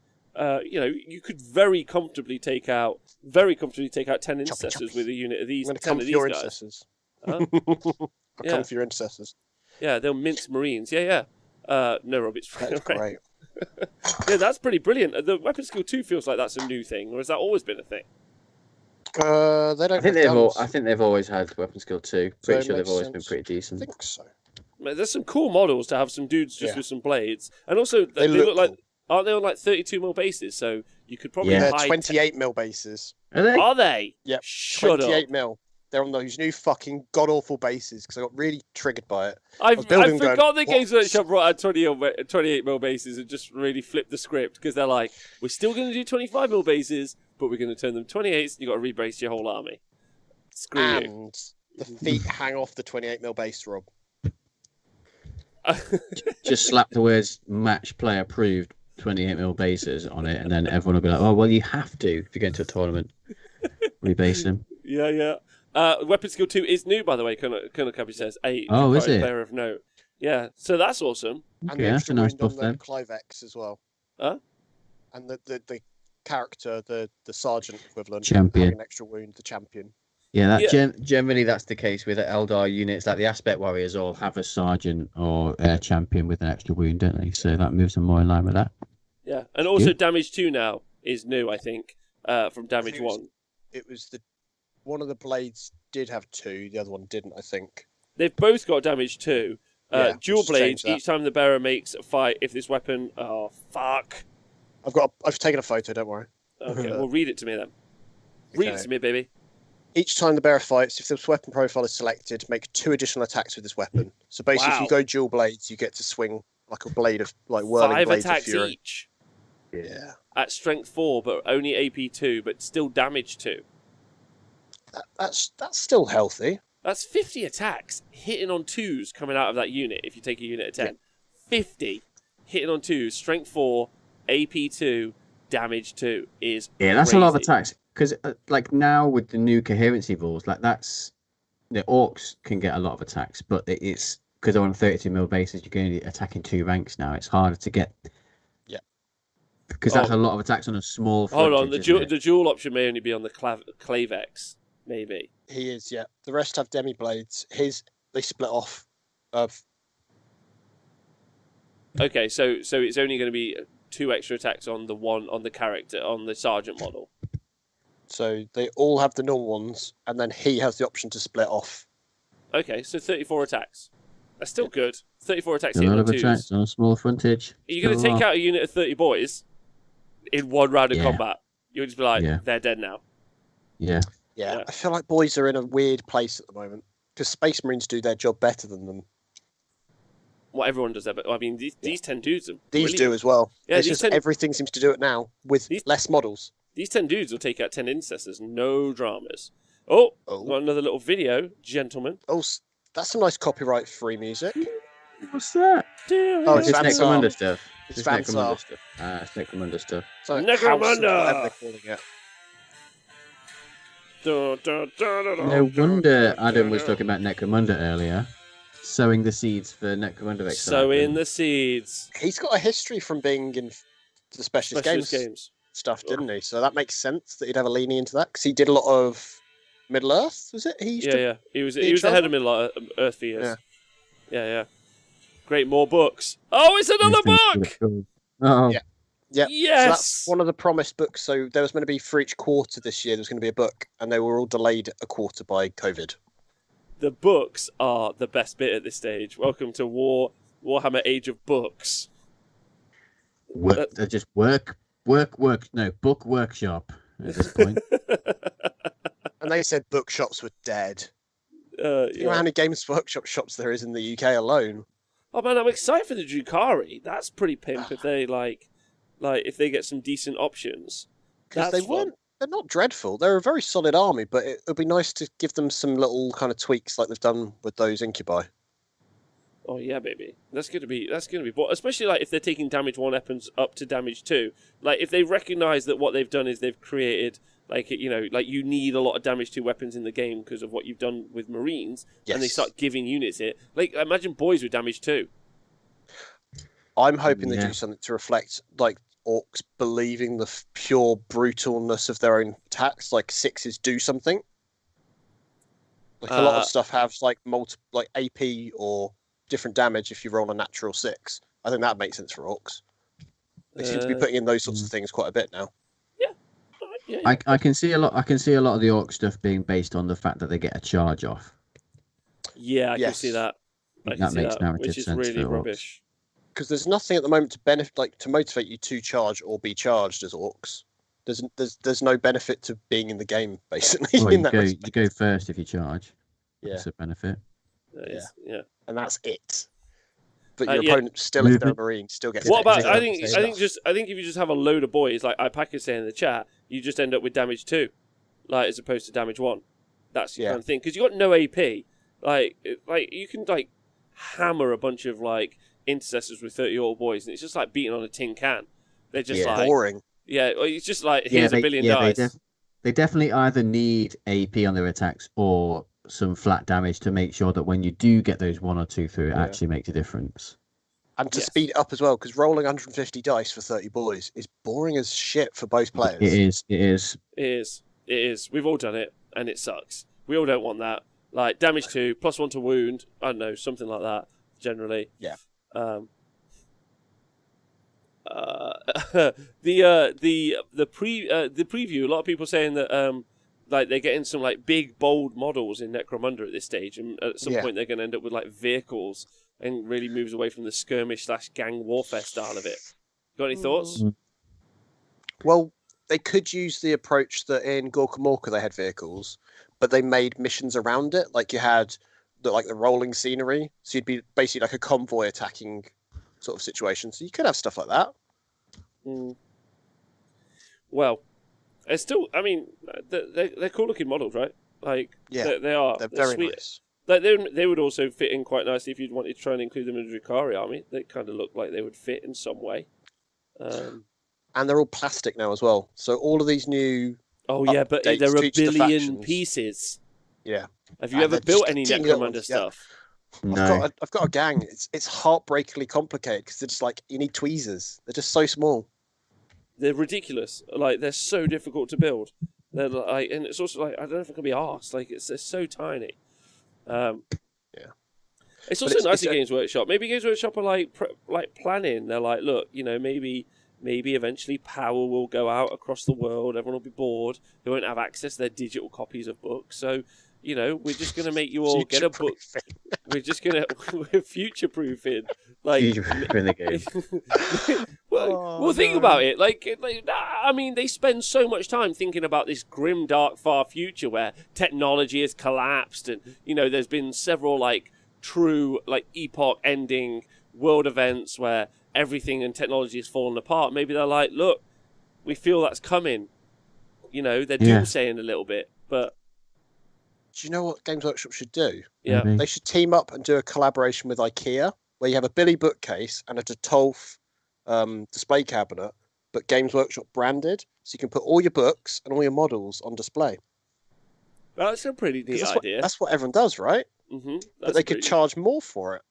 you could very comfortably take out 10 intercessors with a unit of these. I'm going to come for your intercessors. Huh? I'll come for your intercessors. Yeah, they'll mince marines. Yeah. No, Rob, it's That's great. Yeah, that's pretty brilliant. The weapon skill 2 feels like that's a new thing, or has that always been a thing? They don't. I think they've always had weapon skill 2. Pretty sure they've always been pretty I decent. think so. There's some cool models to have some dudes just with some blades, and also they look like. Cool. Aren't they on like 32mm bases? So you could probably They're hide 28mm bases. Are they? Are they? Yep. Shut 28mm. They're on those new fucking god awful bases because I got really triggered by it. I building forgot going, the Games Workshop brought out 28mm bases and just really flipped the script because they're like, we're still going to do 25mm bases, but we're going to turn them 28s. And you got to rebrace your whole army. Screw you. And the feet hang off the 28mm base, Rob. Just slap the words match play approved 28mm bases on it, and then everyone will be like, oh, well, you have to if you're going to a tournament. Rebase them. Yeah. Weapon skill 2 is new, by the way, Colonel Cabby says. Is it? Player of note. Yeah, so that's awesome. And Okay, the that's extra a nice wound on buff the then. Clive X as well. Huh? And the character, the sergeant equivalent, Champion. having an extra wound, the champion. Yeah, generally that's the case with Eldar units. Like the Aspect Warriors all have a sergeant or a champion with an extra wound, don't they? So that moves them more in line with that. Yeah, and also damage 2 now is new, I think, from damage 1. It was one of the blades did have 2, the other one didn't, I think. They've both got damage 2. Dual blades, each time the bearer makes a fight, if this weapon... Oh, fuck. I've taken a photo, don't worry. Okay, well, read it to me then. Read it to me, baby. Each time the bearer fights, if this weapon profile is selected, make 2 additional attacks with this weapon. So basically, if you go dual blades, you get to swing like a blade of whirling 5 blades attacks of fury. each. Yeah. At strength 4, but only AP 2, but still damage 2. That's still healthy. That's 50 attacks hitting on 2s coming out of that unit. If you take a unit of 10, 50 hitting on 2s, strength 4, AP 2, damage 2 is that's crazy. a lot of attacks. Because like now with the new coherency rules, like that's the Orcs can get a lot of attacks, but it's because they're on 32mm basis, you're going to be attacking 2 ranks now. It's harder to get. Yeah. Because that's a lot of attacks on a small. Hold on, the dual option may only be on the Clavex, maybe. He is, yeah. The rest have demi blades. They split off. Okay, so it's only going to be 2 extra attacks on the character on the sergeant model. So they all have the normal ones, and then he has the option to split off. Okay, so 34 attacks. That's still good. 34 attacks a hitting lot on of attacks on a small frontage. Are you going to take out a unit of 30 boys in one round of combat? You'll just be like, they're dead now. Yeah. I feel like boys are in a weird place at the moment because Space Marines do their job better than them. Well, everyone does that, but I mean, these 10 dudes are These do as well. Yeah, it's just everything seems to do it now with less models. These 10 dudes will take out 10 intercessors, no dramas. Oh, got another little video, gentlemen. Oh, that's some nice copyright-free music. What's that? Oh, it's Necromunda stuff. It's Necromunda stuff. It's Necromunda stuff. So Necromunda! No wonder Adam was talking about Necromunda earlier. Sowing the seeds for Necromunda excitement. Sowing the seeds. He's got a history from being in the Specialist games stuff, didn't he? So that makes sense that he'd have a leaning into that because he did a lot of Middle Earth, was it? He was the head of Middle Earth for years. Yeah. Great, more books. Oh, it's another book! Oh. Yeah. Yes! So that's one of the promised books. So there was going to be for each quarter this year, there was going to be a book, and they were all delayed a quarter by COVID. The books are the best bit at this stage. Welcome to Warhammer Age of Books. They're just book workshop at this point. And they said bookshops were dead. Do you know how many Games Workshop shops there is in the UK alone? Oh man, I'm excited for the Drukhari. That's pretty pimp if they if they get some decent options. Because they're not dreadful. They're a very solid army, but it would be nice to give them some little kind of tweaks like they've done with those Incubi. Oh yeah, baby. That's gonna be. Especially if they're taking damage 1 weapons up to damage 2. Like if they recognise that what they've done is they've created you need a lot of damage 2 weapons in the game because of what you've done with Marines, and they start giving units it. Like imagine boys with damage 2. I'm hoping they do something to reflect Orcs believing the pure brutalness of their own attacks. Like 6s do something. Like a lot of stuff have AP or different damage if you roll a natural 6. I think that makes sense for Orcs. They seem to be putting in those sorts of things quite a bit now. Yeah. I can see a lot of the Orc stuff being based on the fact that they get a charge off. Yeah, I can see that. That makes narrative sense, which is really for rubbish. Because there's nothing at the moment to motivate you to charge or be charged as Orcs. There's no benefit to being in the game basically. Well, you go first if you charge. Yeah, that's a benefit. Yeah, and that's it. But your opponent still, if they're a Marine, still gets. What about? I think if you just have a load of boys, like Ipac saying in the chat, you just end up with damage 2, as opposed to damage 1. That's the kind of thing because you got no AP. You can hammer a bunch of intercessors with 30 old boys, and it's just like beating on a tin can. They're just boring. Yeah, it's just here's a billion dice. They definitely either need AP on their attacks or some flat damage to make sure that when you do get those 1 or 2 through, it actually makes a difference. And to speed it up as well, because rolling 150 dice for 30 boys is boring as shit for both players. It is. We've all done it, and it sucks. We all don't want that. Like, damage 2, +1 to wound. I don't know, something like that, generally. Yeah. The preview, a lot of people saying that like they're getting some like big bold models in Necromunda at this stage, and at some point they're going to end up with like vehicles, and really moves away from the skirmish/gang warfare style of it. Got any thoughts? Well, they could use the approach that in Gorka Morka they had vehicles, but they made missions around it. Like you had the rolling scenery, so you'd be basically like a convoy attacking sort of situation. So you could have stuff like that. Well, it's still. I mean, they're cool looking models, right? Like, they are. They're very sweet. nice. Like they would also fit in quite nicely if you'd wanted to try and include them in the Drukhari army. They kind of look like they would fit in some way. And they're all plastic now as well. So all of these new. Oh yeah, but they're a billion pieces. Yeah. Have you ever built any Necromunda stuff? No. I've got a gang. It's heartbreakingly complicated because they're just like you need tweezers. They're just so small. They're ridiculous. Like they're so difficult to build. They're like, and it's also like I don't know if I can be arsed. Like they're so tiny. It's also nice at Games Workshop. Maybe Games Workshop are like planning. They're like, look, maybe eventually power will go out across the world. Everyone will be bored. They won't have access to their digital copies of books. So, we're just going to make you all get a book. We're just going to we're future-proofing. Like, future-proofing the game. well, think about it. I mean, they spend so much time thinking about this grim, dark, far future where technology has collapsed, and there's been several true epoch-ending world events where everything and technology has fallen apart. Maybe they're like, look, we feel that's coming. They're doomsaying a little bit, but. Do you know what Games Workshop should do? Yeah. They should team up and do a collaboration with IKEA, where you have a Billy bookcase and a Detolf display cabinet, but Games Workshop branded, so you can put all your books and all your models on display. That's a pretty neat idea. That's what everyone does, right? Mm-hmm. But they could charge more for it.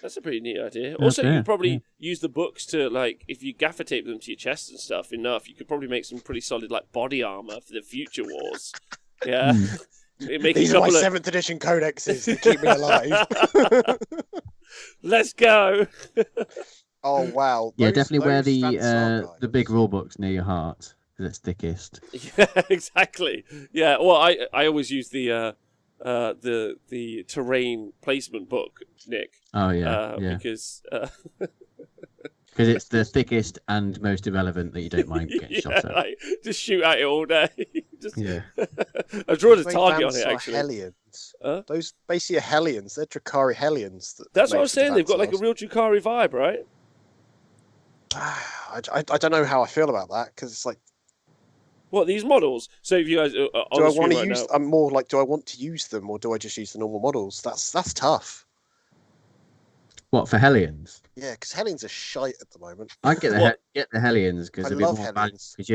That's a pretty neat idea. Also, you could probably use the books to, if you gaffer tape them to your chest and stuff enough, you could probably make some pretty solid, body armor for the future wars. Yeah. These are my 7th edition codexes to keep me alive. Let's go. Oh, wow. Yeah, definitely wear the big rule books near your heart, because it's thickest. Yeah, exactly. Yeah, well, I always use the terrain placement book, Nick. Oh yeah, because it's the thickest and most irrelevant that you don't mind getting shot at. Just shoot at it all day. I've drawn a target on it actually. Hellions. Those basically are Hellions. They're Drukhari Hellions. That's what I was saying. They've got a real Drukhari vibe, right? I don't know how I feel about that because it's like. What, these models? So if you guys are do I want to use? I'm more like, do I want to use them or do I just use the normal models? That's tough. What, for Hellions? Yeah, because Hellions are shite at the moment. I get the Hellions because you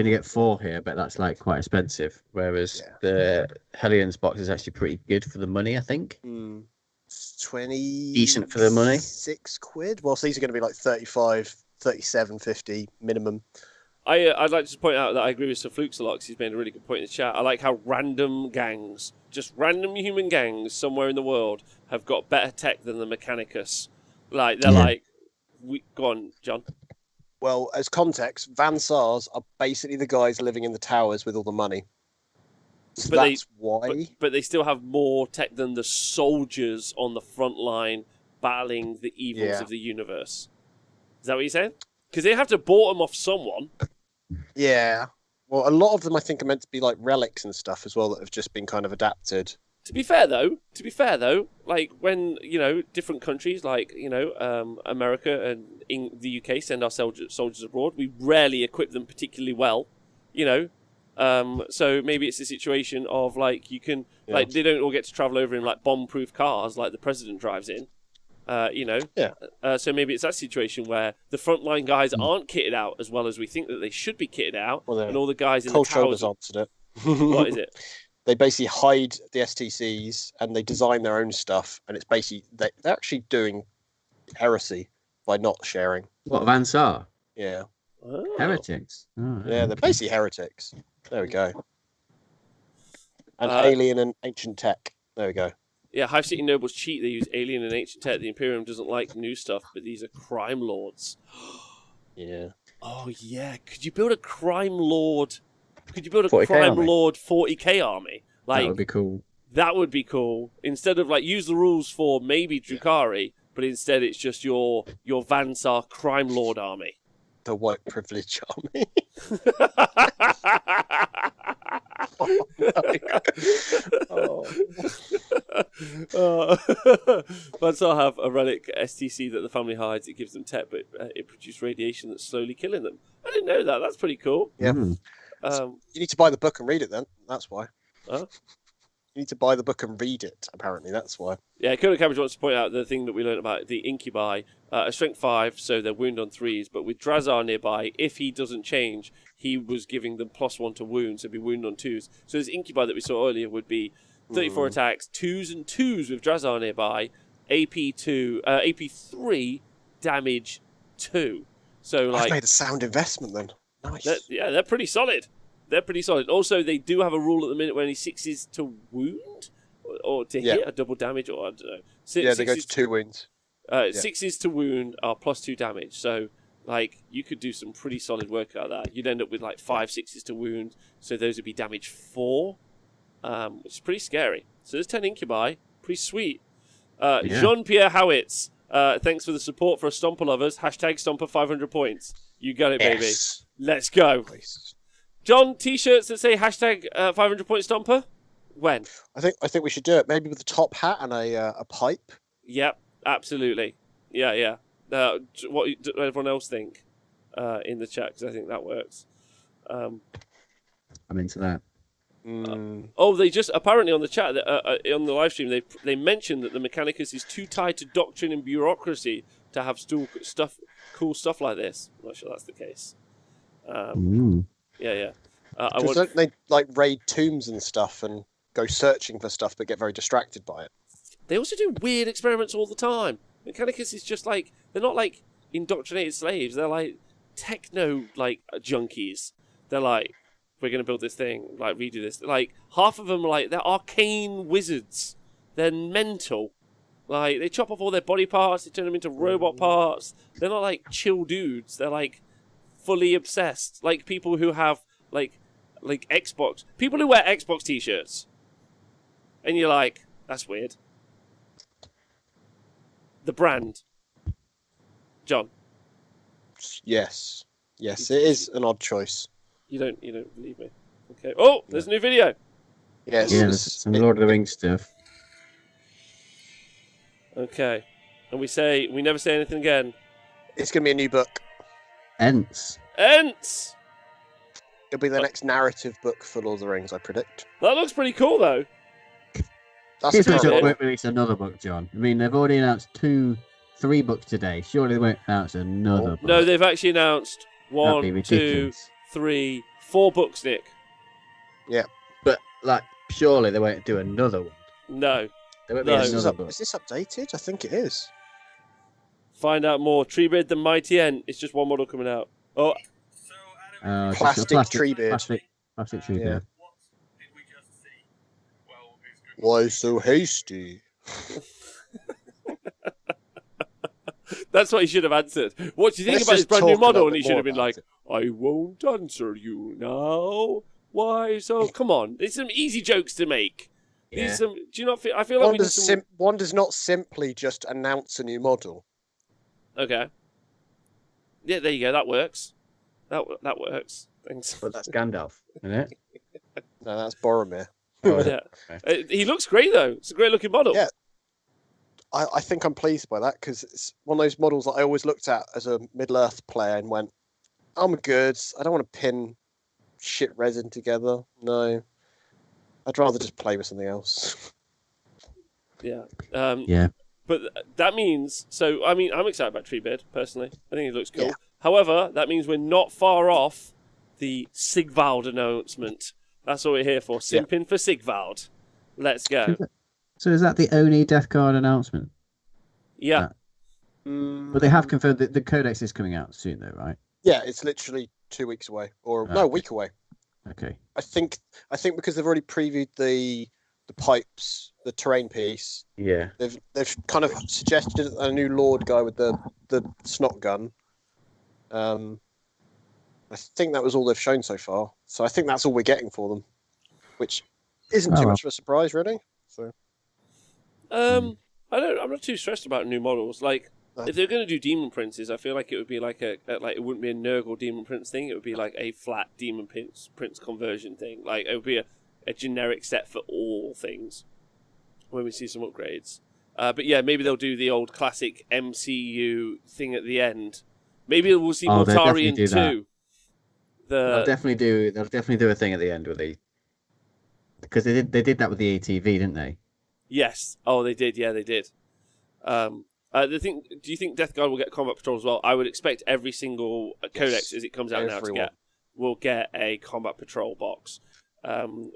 only get 4 here, but that's quite expensive. Whereas the Hellions box is actually pretty good for the money, I think. 20 decent for the money. £6. Well, so these are going to be 35, 37.50 minimum. I'd like to point out that I agree with Sir Flukes a lot because he's made a really good point in the chat. I like how random gangs, just random human gangs somewhere in the world, have got better tech than the Mechanicus. Go on, John. Well, as context, Van Sars are basically the guys living in the towers with all the money. So but that's why. But they still have more tech than the soldiers on the front line battling the evils of the universe. Is that what you're saying? Because they have to bought them off someone. Yeah. Well, a lot of them I think are meant to be relics and stuff as well that have just been kind of adapted. To be fair though, when different countries America and the UK send our soldiers abroad, we rarely equip them particularly well, So maybe it's a situation of you can they don't all get to travel over in bomb-proof cars like the president drives in, So maybe it's that situation where the frontline guys aren't kitted out as well as we think that they should be kitted out, and all the guys in the towers answered it. What is it? They basically hide the STCs and they design their own stuff, and it's basically they're actually doing heresy by not sharing. What, Vansar? Yeah. Oh. Heretics? Oh, Yeah, they're basically heretics. There we go. And alien and ancient tech. There we go. Yeah, Hive City nobles cheat. They use alien and ancient tech. The Imperium doesn't like new stuff, but these are crime lords. Yeah. Oh, yeah. Could you build a crime lord? Could you build a 40K crime army? lord 40k army? Like, that would be cool. that would be cool. Instead of, like, use the rules for maybe Drukhari, but instead it's just your Vansar crime lord army. The white privilege army. Vansar have a relic STC that the family hides. It gives them tech, but it produces radiation that's slowly killing them. I didn't know that. That's pretty cool. Yeah. Um, You need to buy the book and read it then. That's why. Huh? You need to buy the book and read it, apparently. That's why. Yeah, Coda Cabbage wants to point out the thing that we learned about the Incubi. A strength 5, so they're wound on 3s, but with Drazar nearby, if he doesn't change, he was giving them +1 to wound, so it'd be wound on 2s. So this Incubi that we saw earlier would be 34 attacks, 2s and 2s with Drazar nearby, AP3, damage 2. So, I've like, made a sound investment then. Nice. they're pretty solid. They're pretty solid. Also, they do have a rule at the minute when he 6s to wound or to hit a double damage, or I don't know. They go to 2 wounds. 6s to wound are +2 damage. So, like, you could do some pretty solid work out of that. You'd end up with like 5 6s to wound. So those would be damage 4, which is pretty scary. So there's 10 Incubi. Pretty sweet. Jean-Pierre Howitz, thanks for the support for Stomper lovers. #Stomper 500 points. You got it, baby. Yes. Let's go. Nice. John, t-shirts that say #500 point Stomper? When? I think we should do it. Maybe with a top hat and a pipe. Yep, absolutely. Yeah. What does everyone else think in the chat? Because I think that works. I'm into that. They just apparently on the chat on the live stream they mentioned that the Mechanicus is too tied to doctrine and bureaucracy to have cool stuff like this. I'm not sure that's the case. Yeah. Don't they like raid tombs and stuff and go searching for stuff, but get very distracted by it? They also do weird experiments all the time. Mechanicus is just like they're not like indoctrinated slaves. They're like techno like junkies. They're like, we're gonna build this thing, like redo this. Like half of them are like they're arcane wizards. They're mental. Like they chop off all their body parts, they turn them into robot parts. They're not like chill dudes. They're like fully obsessed. Like people who have like Xbox. People who wear Xbox t-shirts. And you're like, that's weird. The brand. John. Yes, it is an odd choice. You don't believe me. Okay. Oh, there's a new video. Yes. Yeah, there's some Lord of the Rings stuff. Okay. And we never say anything again. It's gonna be a new book. Ents. It'll be the next narrative book for Lord of the Rings, I predict. That looks pretty cool, though. That's Here's a what current they one. won't release another book, John. I mean, they've already announced 3 books today. Surely they won't announce another book. No, they've actually announced That'd be 1, 2, ridiculous. 3, 4 books, Nick. Yeah. But, like, surely they won't do another one. No. There won't No. be another book. Is this updated? I think it is. Find out more. Treebeard the Mighty Ent. It's just one model coming out. Oh, Just a Plastic tree beard. Plastic tree Yeah. beard. Why so hasty? that's what he should have answered. What do you think Let's about this just brand new talk a model? little And he bit should more have been about like, it. I won't answer you now. Why so? Come on. There's some easy jokes to make. Yeah. Do you not feel? I feel like we need some... One does not simply just announce a new model. Okay. Yeah, there you go. That works. That works. Thanks. But that's Gandalf, isn't it? No, that's Boromir. Yeah. He looks great though. It's a great looking model. Yeah. I think I'm pleased by that because it's one of those models that I always looked at as a Middle-earth player and went, I'm good. I don't want to pin shit resin together. No. I'd rather just play with something else. Yeah. Yeah. But that means, so, I mean, I'm excited about Treebeard, personally. I think it looks cool. Yeah. However, that means we're not far off the Sigvald announcement. That's what we're here for. Simping for Sigvald. Let's go. So is that the only Deathguard announcement? Yeah. But they have confirmed that the Codex is coming out soon, though, right? Yeah, it's literally 2 weeks away, or no, a week away. Okay. I think because they've already previewed the pipes, the terrain piece. Yeah. They've kind of suggested a new Lord guy with the snot gun. I think that was all they've shown so far. So I think that's all we're getting for them, which isn't too much of a surprise, really. So. I'm not too stressed about new models. Like, if they're going to do Demon Princes, I feel like it would be like it wouldn't be a Nurgle Demon Prince thing. It would be like a flat Demon Prince conversion thing. Like, it would be a generic set for all things when we see some upgrades. But yeah, maybe they'll do the old classic MCU thing at the end. Maybe we'll see Mortarion 2. They'll definitely do a thing at the end with because they did that with the ATV, didn't they? Yes. Oh, they did. Yeah, they did. Do you think Deathguard will get combat patrol as well? I would expect every single codex as it comes out now will get a combat patrol box,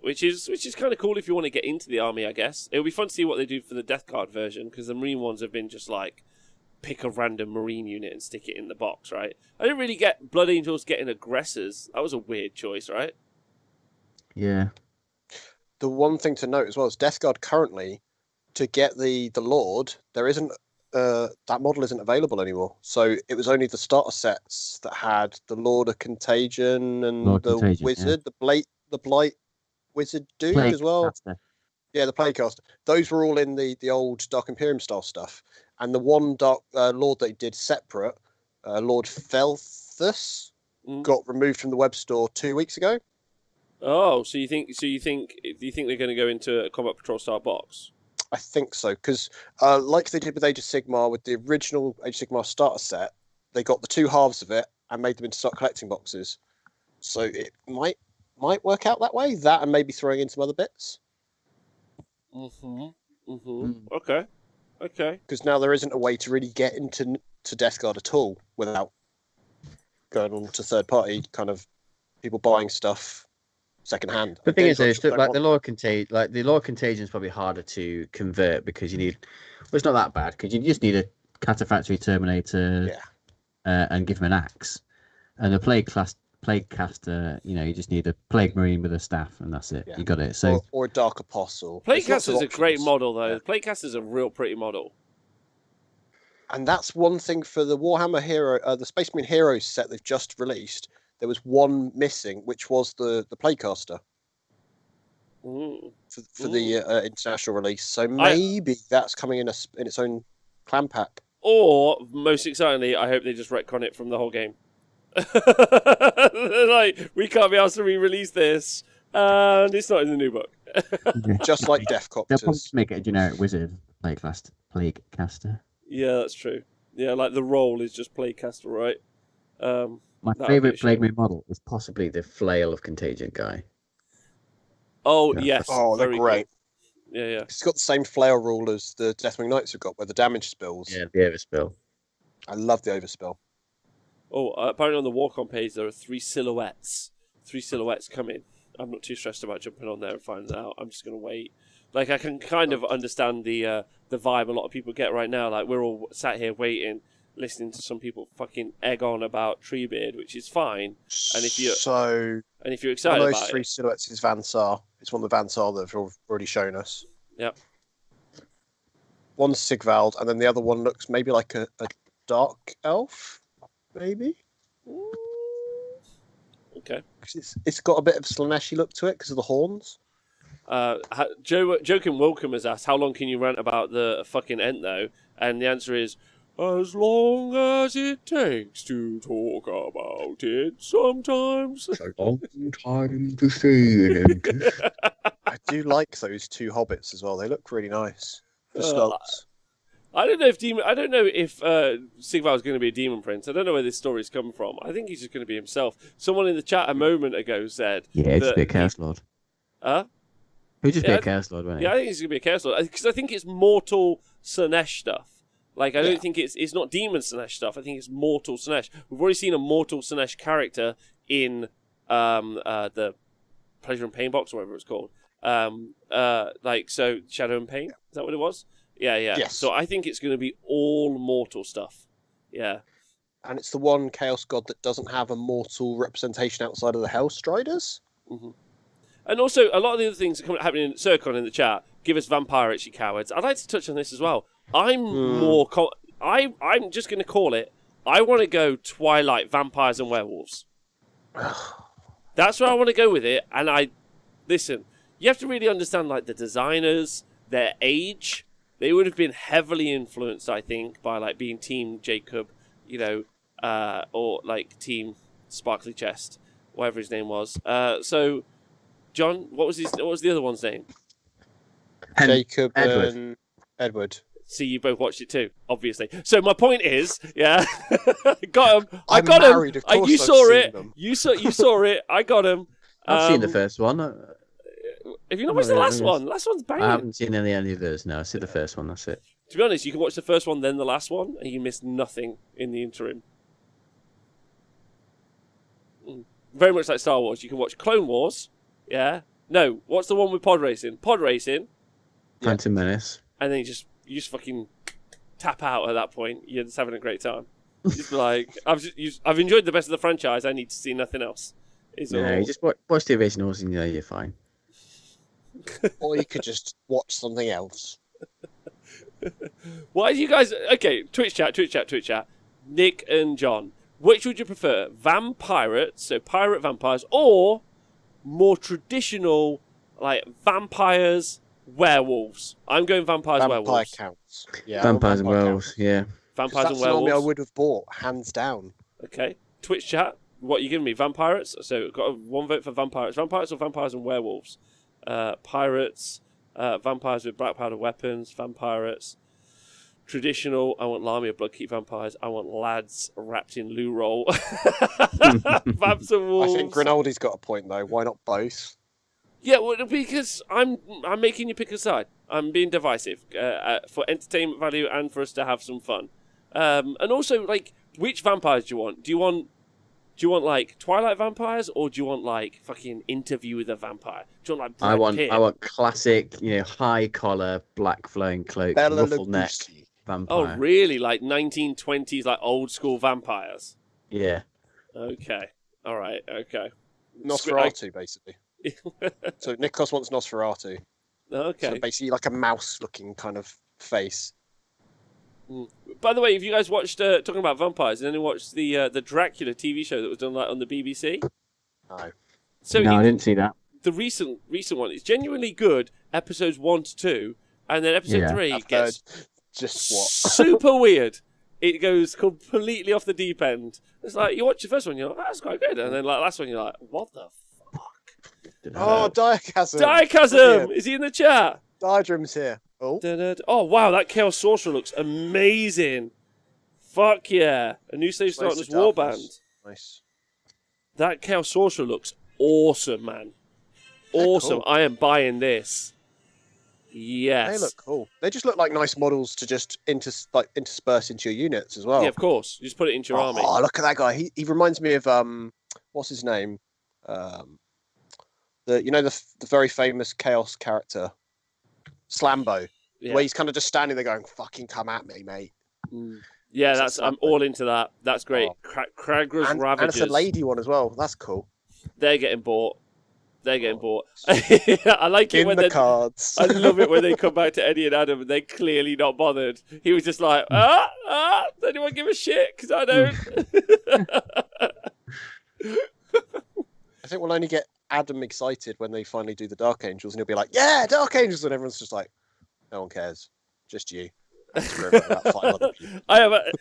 which is kind of cool if you want to get into the army. I guess it'll be fun to see what they do for the Deathguard version, because the Marine ones have been just like pick a random Marine unit and stick it in the box, right? I didn't really get Blood Angels getting aggressors. That was a weird choice, right? Yeah. The one thing to note as well is Deathguard currently, to get the Lord, there isn't that model isn't available anymore. So it was only the starter sets that had the Lord of Contagion and Wizard, the Blight Wizard dude as well. Yeah, the Playcaster. Those were all in the old Dark Imperium style stuff. And the one Dark Lord they did separate, Lord Felthus, got removed from the web store 2 weeks ago. Oh, do you think they're going to go into a Combat Patrol style box? I think so, because like they did with Age of Sigmar, with the original Age of Sigmar starter set, they got the two halves of it and made them into stock collecting boxes. So it might work out that way. That and maybe throwing in some other bits. Okay. Because now there isn't a way to really get into Deathguard at all without going on to third party kind of people buying stuff second hand. The thing is, though, like the Lord Contagion is probably harder to convert because you need. Well, it's not that bad because you just need a Cataphractory Terminator, and give him an axe, and the Plague Caster. You just need a Plague Marine with a staff, and that's it. Yeah. You got it. So or a Dark Apostle. Plague Caster's a great model, though. Yeah. Plague Caster's a real pretty model. And that's one thing for the Warhammer Hero, the Space Marine Heroes set they've just released. There was one missing, which was the Playcaster for the international release. So maybe that's coming in its own clan pack. Or, most excitingly, I hope they just retcon it from the whole game. Like, we can't be asked to re-release this, and it's not in the new book. Just like Deathcopters. They'll probably just make it a generic wizard Plague Caster. Yeah, that's true. Yeah, like the role is just Plague Caster, right? My favourite Plague Marine model is possibly the Flail of Contagion guy. Oh, yes. Oh, they're great. Cool. Yeah. It's got the same flail rule as the Deathwing Knights have got, where the damage spills. Yeah, the overspill. I love the overspill. Oh, apparently on the Warcon page there are 3 silhouettes. 3 silhouettes coming. I'm not too stressed about jumping on there and finding out. I'm just going to wait. Like, I can kind of understand the vibe a lot of people get right now. Like, we're all sat here waiting, listening to some people fucking egg on about Treebeard, which is fine. And if you're excited about those 3 silhouettes is Vansar. It's one of the Vansar that have already shown us. Yep. One's Sigvald, and then the other one looks maybe like a dark elf, maybe. Okay. It's got a bit of Slaanesh look to it because of the horns. Joking Welcome has asked, how long can you rant about the fucking Ent, though? And the answer is, as long as it takes to talk about it sometimes. It's a long time to see it. I do like those 2 hobbits as well. They look really nice. The sculpts. I don't know if Sigvald is going to be a demon prince. I don't know where this story's come from. I think he's just going to be himself. Someone in the chat a moment ago said, "Yeah, just be a Chaos Lord." He'll just be a Chaos Lord, won't he? Yeah, I think he's going to be a Chaos Lord because I think it's mortal Slaanesh stuff. Like, I don't think it's not demon Slaanesh stuff. I think it's mortal Slaanesh. We've already seen a mortal Slaanesh character in the Pleasure and Pain box, or whatever it's called. So Shadow and Pain, is that what it was? Yeah. Yes. So I think it's going to be all mortal stuff. Yeah. And it's the one Chaos God that doesn't have a mortal representation outside of the Hellstriders. Mm-hmm. And also, a lot of the other things that are happening in Circon in the chat give us vampires, you cowards. I'd like to touch on this as well. I'm just going to call it. I want to go Twilight vampires and werewolves. That's where I want to go with it. And listen, you have to really understand like the designers, their age. They would have been heavily influenced, I think, by like being Team Jacob, or like Team Sparkly Chest, whatever his name was. So, John, what was the other one's name? Jacob Edward. and Edward. See, you both watched it too, obviously. So my point is, yeah, got him. I I'm got married, him. of course You I've saw seen it. them. You saw it. I got him. I've seen the first one. Have you not watched the last one? The last one's banging. I haven't seen any of those. No, I see the first one. That's it. To be honest, you can watch the first one, then the last one, and you miss nothing in the interim. Very much like Star Wars. You can watch Clone Wars. Yeah. No, what's the one with pod racing? Pod racing. Phantom Menace. And then you just fucking tap out at that point. You're just having a great time. Just like I've enjoyed the best of the franchise. I need to see nothing else. You just watch the originals and you're fine. Or you could just watch something else. Why do you guys? Okay, Twitch chat. Nick and John, which would you prefer? Vampirates, so pirate vampires, or more traditional like vampires, werewolves? I'm going vampires, werewolves. Counts. Yeah, Vampires and werewolves. Yeah. Vampires and that's the army werewolves. I would have bought, hands down. Okay, Twitch chat. What are you giving me? Vampirates. So we've got one vote for vampirates. Vampires or vampires and werewolves? Pirates. Vampires with black powder weapons. Vampirates. Traditional. I want Lamia Bloodkeep vampires. I want lads wrapped in loo roll. Vamps and wolves. I think Grinaldi's got a point though. Why not both? Yeah, well, because I'm making you pick a side. I'm being divisive for entertainment value and for us to have some fun. And also, like, which vampires do you want? Do you want like Twilight vampires, or do you want like fucking Interview with a Vampire? Do you want like Brad Pitt? I want classic, high collar, black flowing cloak, Bela ruffled neck Lugosi. vampire. Oh, really? Like 1920s, like old school vampires? Yeah. Okay. All right. Okay. Nosferatu, basically. So Nikos wants Nosferatu. Okay. So basically like a mouse-looking kind of face. By the way, have you guys watched talking about vampires? Did anyone watch the Dracula TV show that was done like on the BBC? No. So No, I didn't see that. The recent one is genuinely good. Episodes 1 to 2, and then episode 3 I've gets heard just what super weird. It goes completely off the deep end. It's like you watch the first one, you're like, that's quite good, and then like last one, you're like, what the fuck? Oh, Diachasm! Diachasm! Is he in the chat? Diadrim's here. Oh. Oh wow, that Chaos Sorcerer looks amazing. Fuck yeah. A new Slave Starters warband. Nice. That Chaos Sorcerer looks awesome, man. Awesome. Cool. I am buying this. Yes. They look cool. They just look like nice models to just intersperse into your units as well. Yeah, of course. You just put it into your army. Oh, look at that guy. He reminds me of what's his name? The very famous Chaos character, Slambo. Yeah. Where he's kind of just standing there going, "Fucking come at me, mate." Yeah, I'm all into that. That's great. Oh. Kragra's And Ravagers. it's a lady one as well. That's cool. They're getting bought. I like it In when the cards. I love it when they come back to Eddie and Adam and they're clearly not bothered. He was just like, anyone give a shit? Because I don't. I think we'll only get Adam excited when they finally do the Dark Angels, and he'll be like, "Yeah, Dark Angels," and everyone's just like, "No one cares, just you."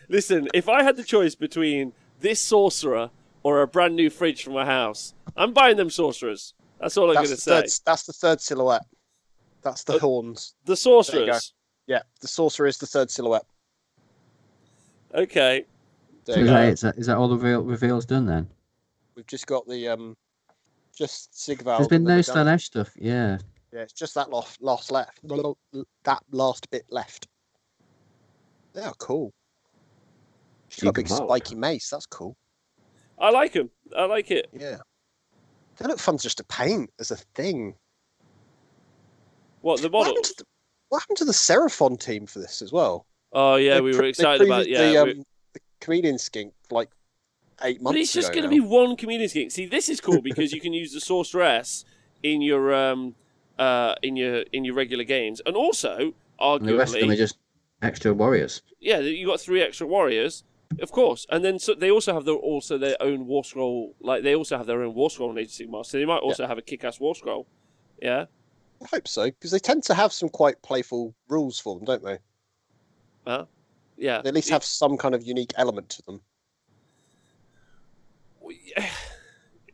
Listen, if I had the choice between this sorcerer or a brand new fridge for my house, I'm buying them sorcerers. That's all I'm going to say. That's the third silhouette. That's the horns. The sorcerers. Yeah, the sorcerer is the third silhouette. Okay. Is that all the reveals done then? We've just got the just Sigval. There's been no Slaanesh stuff. Yeah. Yeah, it's just that last left. That last bit left. They are cool. She's got a big spiky mace. That's cool. I like them. I like it. Yeah. They look fun just to paint as a thing. What, the models? What happened to the Seraphon team for this as well? Oh yeah, we were excited about the comedian skink like 8 months ago. But it's just going to be one comedian skink. See, this is cool because you can use the sorceress in your regular games, and also arguably the rest of them are just extra warriors. Yeah, you got 3 extra warriors, of course, and then they also have their own war scroll. Like they also have their own war scroll in Age of Sigmar, so they might also have a kick-ass war scroll. Yeah, I hope so, because they tend to have some quite playful rules for them, don't they? Yeah. They at least have some kind of unique element to them.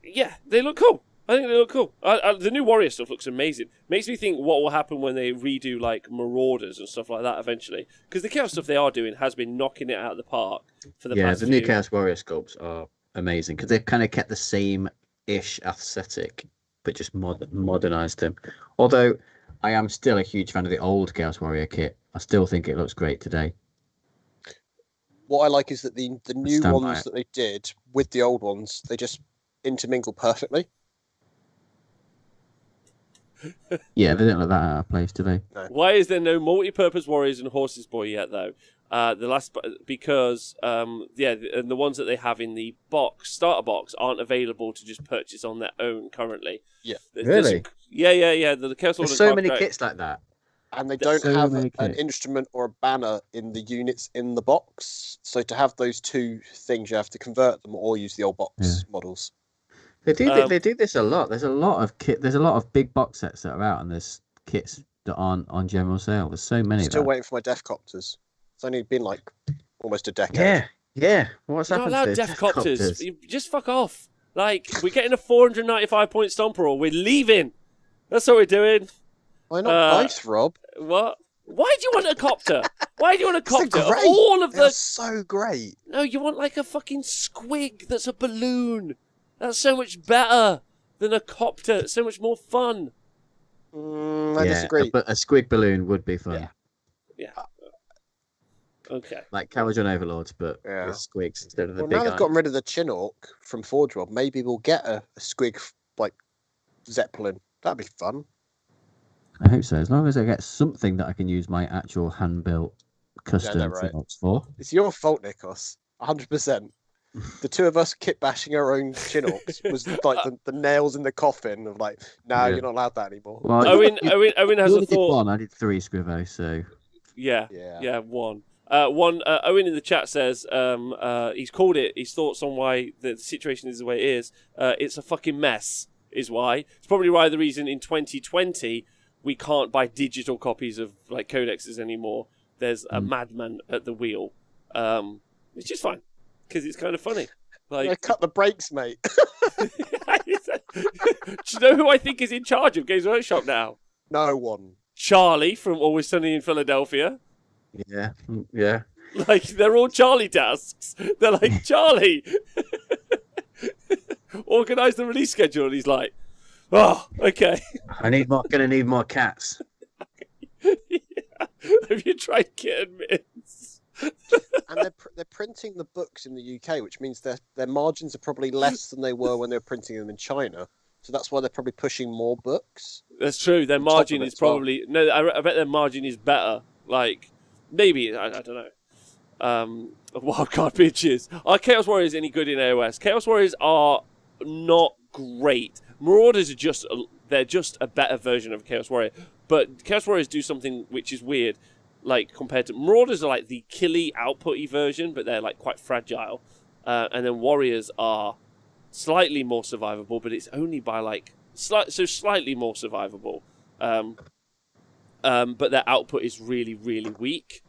Yeah, they look cool. I think they look cool. The new warrior stuff looks amazing. Makes me think what will happen when they redo like Marauders and stuff like that eventually. Because the chaos stuff they are doing has been knocking it out of the park for the past the new Chaos Warrior sculpts are amazing because they've kind of kept the same-ish aesthetic, but just modernized them. Although I am still a huge fan of the old Chaos Warrior kit. I still think it looks great today. What I like is that the new ones that they did with the old ones, they just intermingle perfectly. Yeah, they don't look that out of place, do they? No. Why is there no multi-purpose warriors and horses boy yet, though? Because and the ones that they have in the starter box aren't available to just purchase on their own currently. Yeah, really? Yeah. The Chaos There's so many kits like that, and they don't have an instrument or a banner in the units in the box. So to have those two things, you have to convert them or use the old box models. They do this a lot. There's a lot of There's a lot of big box sets that are out, and there's kits that aren't on general sale. There's so many. Still waiting for my Deathcopters. It's only been like almost a decade. Yeah. What's happened to Deathcopters? Just fuck off. Like we're getting a 495 point stomper, or we're leaving. That's what we're doing. Why not both, Rob? What? Why do you want a copter? Why do you want a copter? Of all of They're so great. No, you want like a fucking squig that's a balloon. That's so much better than a copter. It's so much more fun. I disagree. But a squig balloon would be fun. Yeah. Okay. Like Caledron Overlords, but with squigs instead of the big now they've gotten rid of the Chinook from Forge Rob. Maybe we'll get a squig like Zeppelin. That'd be fun. I hope so. As long as I get something that I can use my actual hand-built custom Chinook for. It's your fault, Nikos. 100%. The two of us kit bashing our own Chinooks was like the nails in the coffin of like, no, you're not allowed that anymore. Well, Owen has a thought. One, I did 3 Scrivo, so yeah, 1. Owen in the chat says he's called it. His thoughts on why the situation is the way it is. It's a fucking mess. Is why. It's probably why the reason in 2020 we can't buy digital copies of like codexes anymore. There's a madman at the wheel. It's just fine. Because it's kind of funny. Like, cut the brakes, mate. Do you know who I think is in charge of Games Workshop now? No one. Charlie from Always Sunny in Philadelphia. Yeah. Like, they're all Charlie tasks. They're like, Charlie, organise the release schedule. And he's like, oh, okay. Gonna need more cats. Have you tried kitten mitts? And they're printing the books in the UK, which means their margins are probably less than they were when they were printing them in China. So that's why they're probably pushing more books. That's true. Their margin is probably I bet their margin is better. Like maybe I don't know. Wildcard bitches. Are Chaos Warriors any good in AOS? Chaos Warriors are not great. Marauders are just a better version of Chaos Warrior. But Chaos Warriors do something which is weird. Like, compared to... Marauders are like the killy, outputty version, but they're, like, quite fragile. And then Warriors are slightly more survivable, but it's only by, like... slightly more survivable. But their output is really, really weak.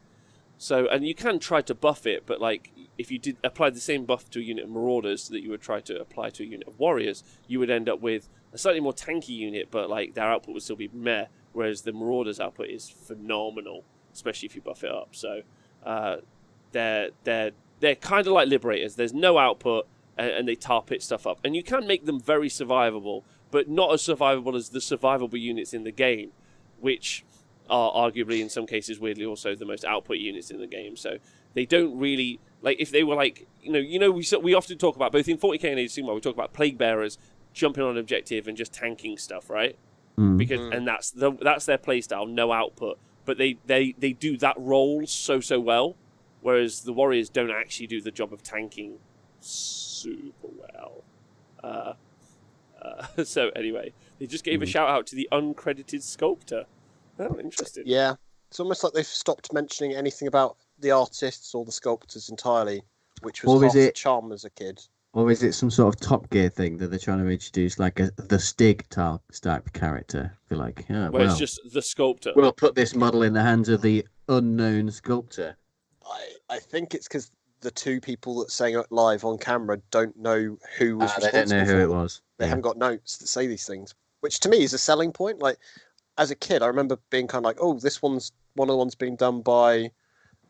So, and you can try to buff it, but, like, if you did apply the same buff to a unit of Marauders that you would try to apply to a unit of Warriors, you would end up with a slightly more tanky unit, but, like, their output would still be meh, whereas the Marauders' output is phenomenal. Especially if you buff it up. So they're kind of like Liberators. There's no output, and they tar pit stuff up. And you can make them very survivable, but not as survivable as the survivable units in the game, which are arguably, in some cases, weirdly also the most output units in the game. So they don't really... Like, if they were like... we often talk about, both in 40k and Age of Sigmar, we talk about Plague Bearers jumping on objective and just tanking stuff, right? Mm. And that's their playstyle, no output. but they do that role so well, whereas the warriors don't actually do the job of tanking super well. So anyway, they just gave a shout out to the uncredited sculptor. Oh, interesting. Yeah, it's almost like they've stopped mentioning anything about the artists or the sculptors entirely, which was half the charm as a kid. Or is it some sort of Top Gear thing that they're trying to introduce, like the Stig type character? I feel like, where it's just the sculptor. We'll put this model in the hands of the unknown sculptor. I think it's because the two people that sang it live on camera don't know who was responsible. They don't know who it was. They haven't got notes that say these things, which to me is a selling point. Like, as a kid, I remember being kind of like, oh, this one's one of the ones being done by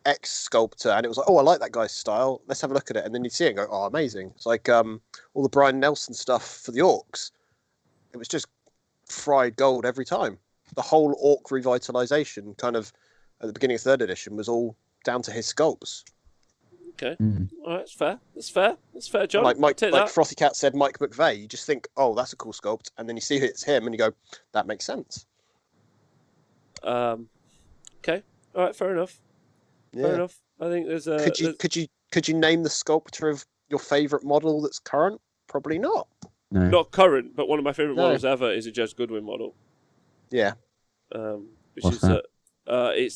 X sculptor, and it was like, oh, I like that guy's style. Let's have a look at it. And then you see it and go, oh, amazing. It's like all the Brian Nelson stuff for the Orcs. It was just fried gold every time. The whole Orc revitalization, kind of at the beginning of 3rd edition, was all down to his sculpts. Okay, all right, that's fair. That's fair, John. Like Frothy Cat said, Mike McVeigh. You just think, oh, that's a cool sculpt, and then you see it's him, and you go, that makes sense. Okay, all right, fair enough. Yeah. Fair enough. I think there's a. Could you name the sculptor of your favourite model that's current? Probably not. No. Not current, but one of my favourite models ever is a Judge Goodwin model. Yeah. It's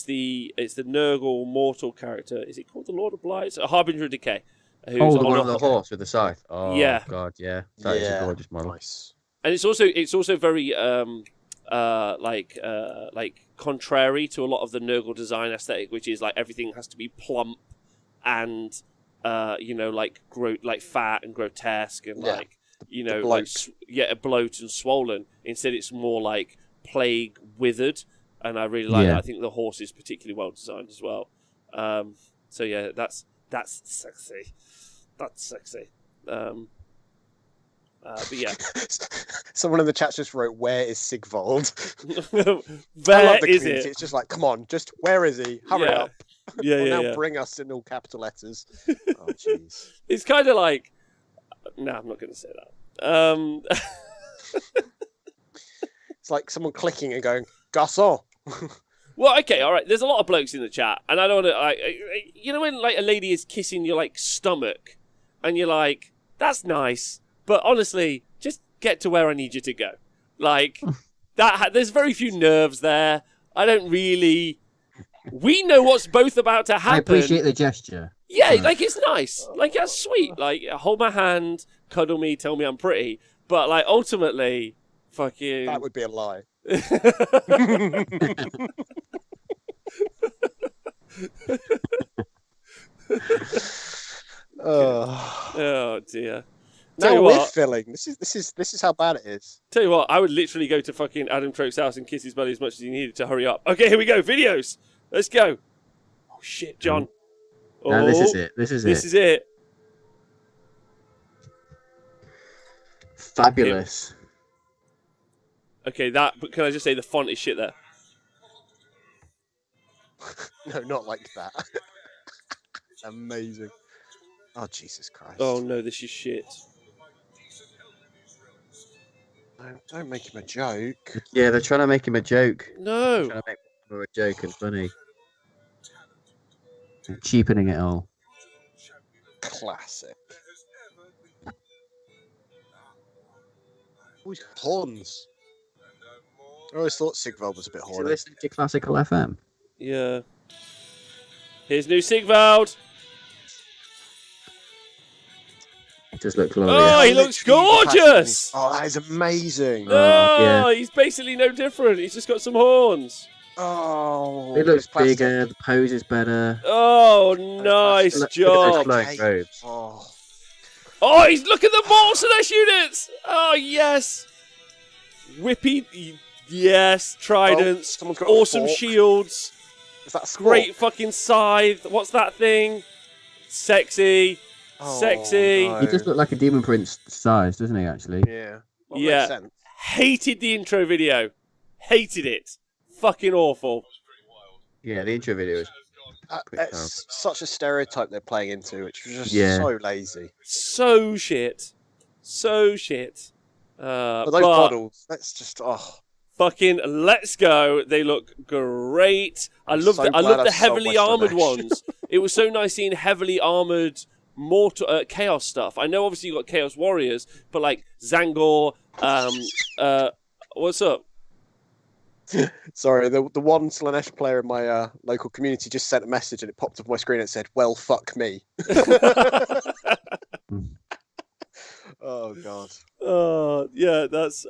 the Nurgle mortal character. Is it called the Lord of Blight? A Harbinger of Decay. The one on the horse with the scythe. Oh yeah. God, yeah. That is a gorgeous model. Nice. And it's also very like contrary to a lot of the Nurgle design aesthetic, which is like everything has to be plump and like fat and grotesque and bloat and swollen. Instead, it's more like plague withered, and I really like that. I think the horse is particularly well designed as well. So yeah, that's sexy. That's sexy. But yeah, someone in the chat just wrote, "Where is Sigvald?" Where is it? It's just like, come on, just where is he? Hurry up! Yeah, bring us in all capital letters. Oh jeez. It's kind of like, no, I'm not going to say that. It's like someone clicking and going, "Garçon." Well, okay, all right. There's a lot of blokes in the chat, and I don't want to. When like a lady is kissing your like stomach, and you're like, "That's nice," but honestly, just get to where I need you to go. Like that. There's very few nerves there. I don't really. We know what's both about to happen. I appreciate the gesture. Yeah, like it's nice. Like that's sweet. Like hold my hand, cuddle me, tell me I'm pretty. But like ultimately, fucking. That would be a lie. Oh dear. Now we're filling. This is how bad it is. Tell you what, I would literally go to fucking Adam Troke's house and kiss his buddy as much as he needed to hurry up. Okay, here we go. Videos. Let's go. Oh shit, John. No, this is it. This is it. Fabulous. Okay, but can I just say the font is shit there? No, not like that. Amazing. Oh, Jesus Christ. Oh, no, this is shit. Don't make him a joke. Yeah, they're trying to make him a joke. No. They're trying to make him a joke and funny. They're cheapening it all. Classic. Oh, he's got horns. I always thought Sigvald was a bit horny. So listen to Classical FM. Yeah. Here's new Sigvald. It does look glorious. Oh, he looks gorgeous. Oh, that is amazing. Oh, he's basically no different. He's just got some horns. Oh, it looks bigger. The pose is better. Oh, nice job. Oh, he's look at the Mortal Slaanesh units. Oh, yes. Whippy. Yes, tridents, awesome shields, is that great fucking scythe. What's that thing? Sexy, sexy. No. He just looked like a Demon Prince size, doesn't he? Actually. Yeah. Well, yeah. Hated the intro video. Hated it. Fucking awful. Yeah, the intro video is. It's such a stereotype they're playing into, which was just so lazy. So shit. So shit. But those models, that's just Fucking let's go. They look great. I love the heavily armored ones. It was so nice seeing heavily armored mortal chaos stuff. I know obviously you got chaos warriors, but like Zangor, what's up? Sorry, the one Slaanesh player in my local community just sent a message and it popped up on my screen and it said, "Well, fuck me." Oh god. Yeah, that's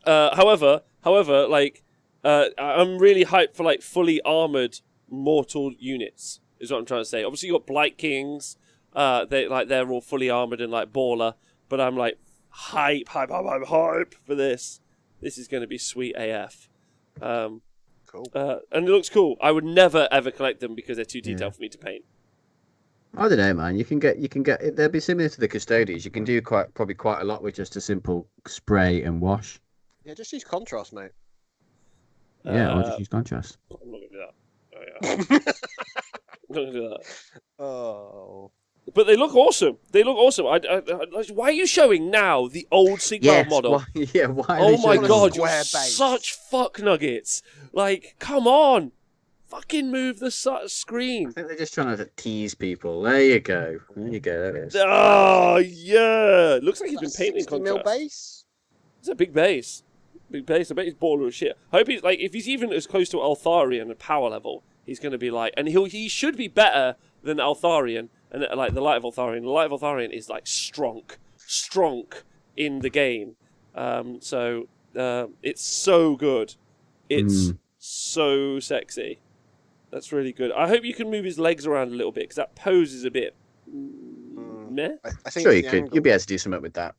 however, like I'm really hyped for like fully armored mortal units, is what I'm trying to say. Obviously you got Blight Kings, they're all fully armored and like baller, but I'm like hype for this. This is going to be sweet AF. Cool. And it looks cool. I would never ever collect them because they're too detailed for me to paint. I don't know, man. You can get. They'll be similar to the Custodians. You can do probably quite a lot with just a simple spray and wash. Yeah, just use contrast, mate. Yeah, or just use contrast. I'm not gonna do that. Oh, yeah. I'm not gonna do that. Oh. But they look awesome. They look awesome. Why are you showing now the old Sigmar model? Why? Oh my god, you're such fuck nuggets. Like, come on. Fucking move the screen. I think they're just trying to tease people. There you go. There it is. Oh, yeah. Looks like he's been painting contrast. Base? It's a big base. Big base. I bet he's baller as shit. I hope he's like, if he's even as close to Altharian at power level, he's going to be like, and he should be better than Altharian. And like the Light of Altharian. The Light of Altharian is like strong in the game. So it's so good. It's so sexy. That's really good. I hope you can move his legs around a little bit because that pose is a bit meh. I think sure you could. You'll be able to do something with that.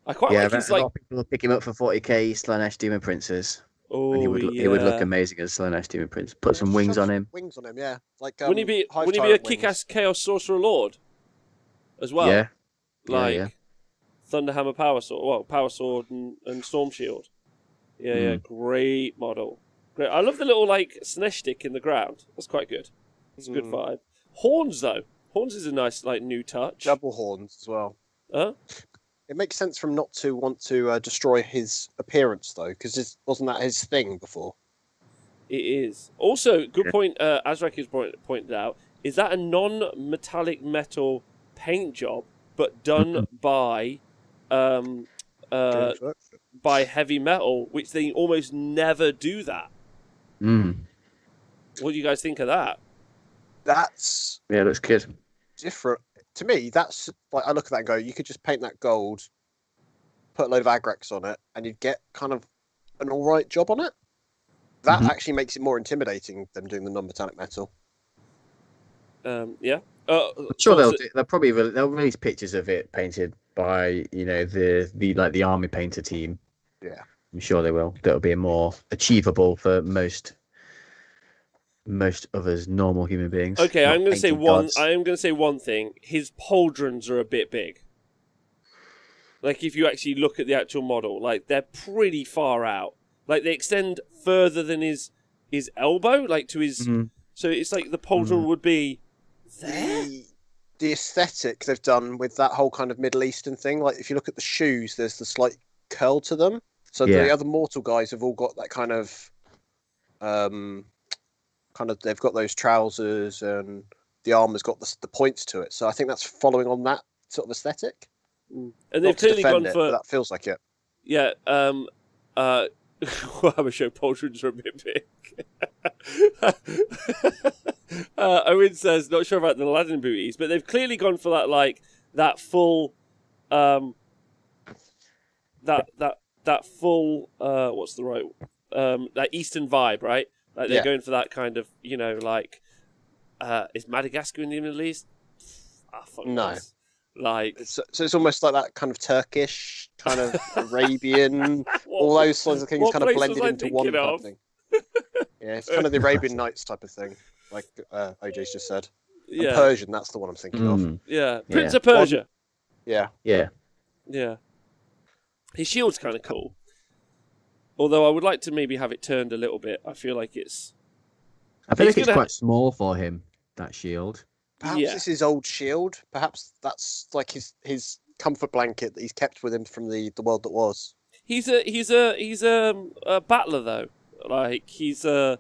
I quite like his like. A lot of people will pick him up for 40k Slaanesh Demon Princes. Oh, and he would look amazing as Slaanesh Demon Prince. Put some wings on him. Wings on him, yeah. Like wouldn't he be a kick-ass Chaos Sorcerer Lord as well? Yeah. Like Thunderhammer Power Sword, Power Sword and Storm Shield. Yeah, great model. Great. I love the little like Slaanesh stick in the ground. That's quite good. It's a good vibe. Horns though. Horns is a nice like new touch. Double horns as well. Huh? It makes sense for him not to want to destroy his appearance, though, because wasn't that his thing before? It is. Also, good point, Azrak has pointed out, is that a non-metallic metal paint job, but done by heavy metal, which they almost never do that. What do you guys think of that? That's... Yeah, looks good. Different. To me, that's like I look at that and go, you could just paint that gold, put a load of Agrax on it, and you'd get kind of an all right job on it. That actually makes it more intimidating than doing the non-metallic metal. Yeah. I'm sure they'll release pictures of it painted by the army painter team. Yeah, I'm sure they will. That'll be more achievable for most of us normal human beings. Okay, I'm going to say one. I am going to say one thing. His pauldrons are a bit big. Like if you actually look at the actual model, like they're pretty far out. Like they extend further than his elbow, like to his. So it's like the pauldron would be there. The aesthetic they've done with that whole kind of Middle Eastern thing. Like if you look at the shoes, there's the slight curl to them. So the other mortal guys have all got that kind of. They've got those trousers and the armor's got the points to it. So I think that's following on that sort of aesthetic. And they've clearly gone for that feels like it. Yeah. Well, I'm sure pauldrons are a bit big. Owen says, not sure about the Aladdin booties, but they've clearly gone for that that full that full what's the right that Eastern vibe, right? Like they're going for that kind of, is Madagascar in the Middle East? No. This. Like so it's almost like that kind of Turkish, kind of Arabian, all those sorts of things kind of blended into one type of thing. Yeah, it's kind of the Arabian Nights type of thing, like OJ's just said. And Persian, that's the one I'm thinking of. Yeah, Prince of Persia. Yeah. His shield's kind of cool. Although I would like to maybe have it turned a little bit. I feel like it's quite small for him, that shield. Perhaps it's his old shield. Perhaps that's like his comfort blanket that he's kept with him from the world that was. He's a battler though. Like he's a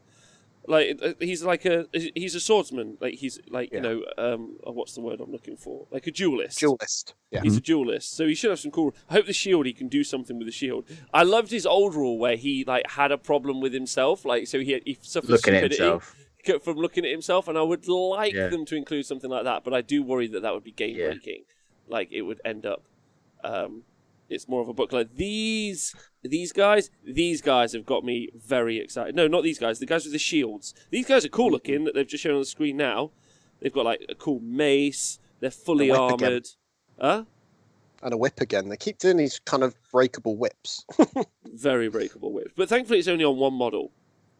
swordsman. Like he's like what's the word I'm looking for? Like a duelist. Yeah. He's a duelist, so he should have some cool. I hope the shield. He can do something with the shield. I loved his old rule where he like had a problem with himself. Like so he suffered Looking at stupidity himself. from looking at himself, and I would like them to include something like that. But I do worry that would be game breaking. Like it would end up. It's more of a book like these guys have got me very excited. No, not these guys. The guys with the shields. These guys are cool looking that they've just shown on the screen now. They've got like a cool mace. They're fully armored. Huh? And a whip again. They keep doing these kind of breakable whips. Very breakable whips. But thankfully it's only on one model.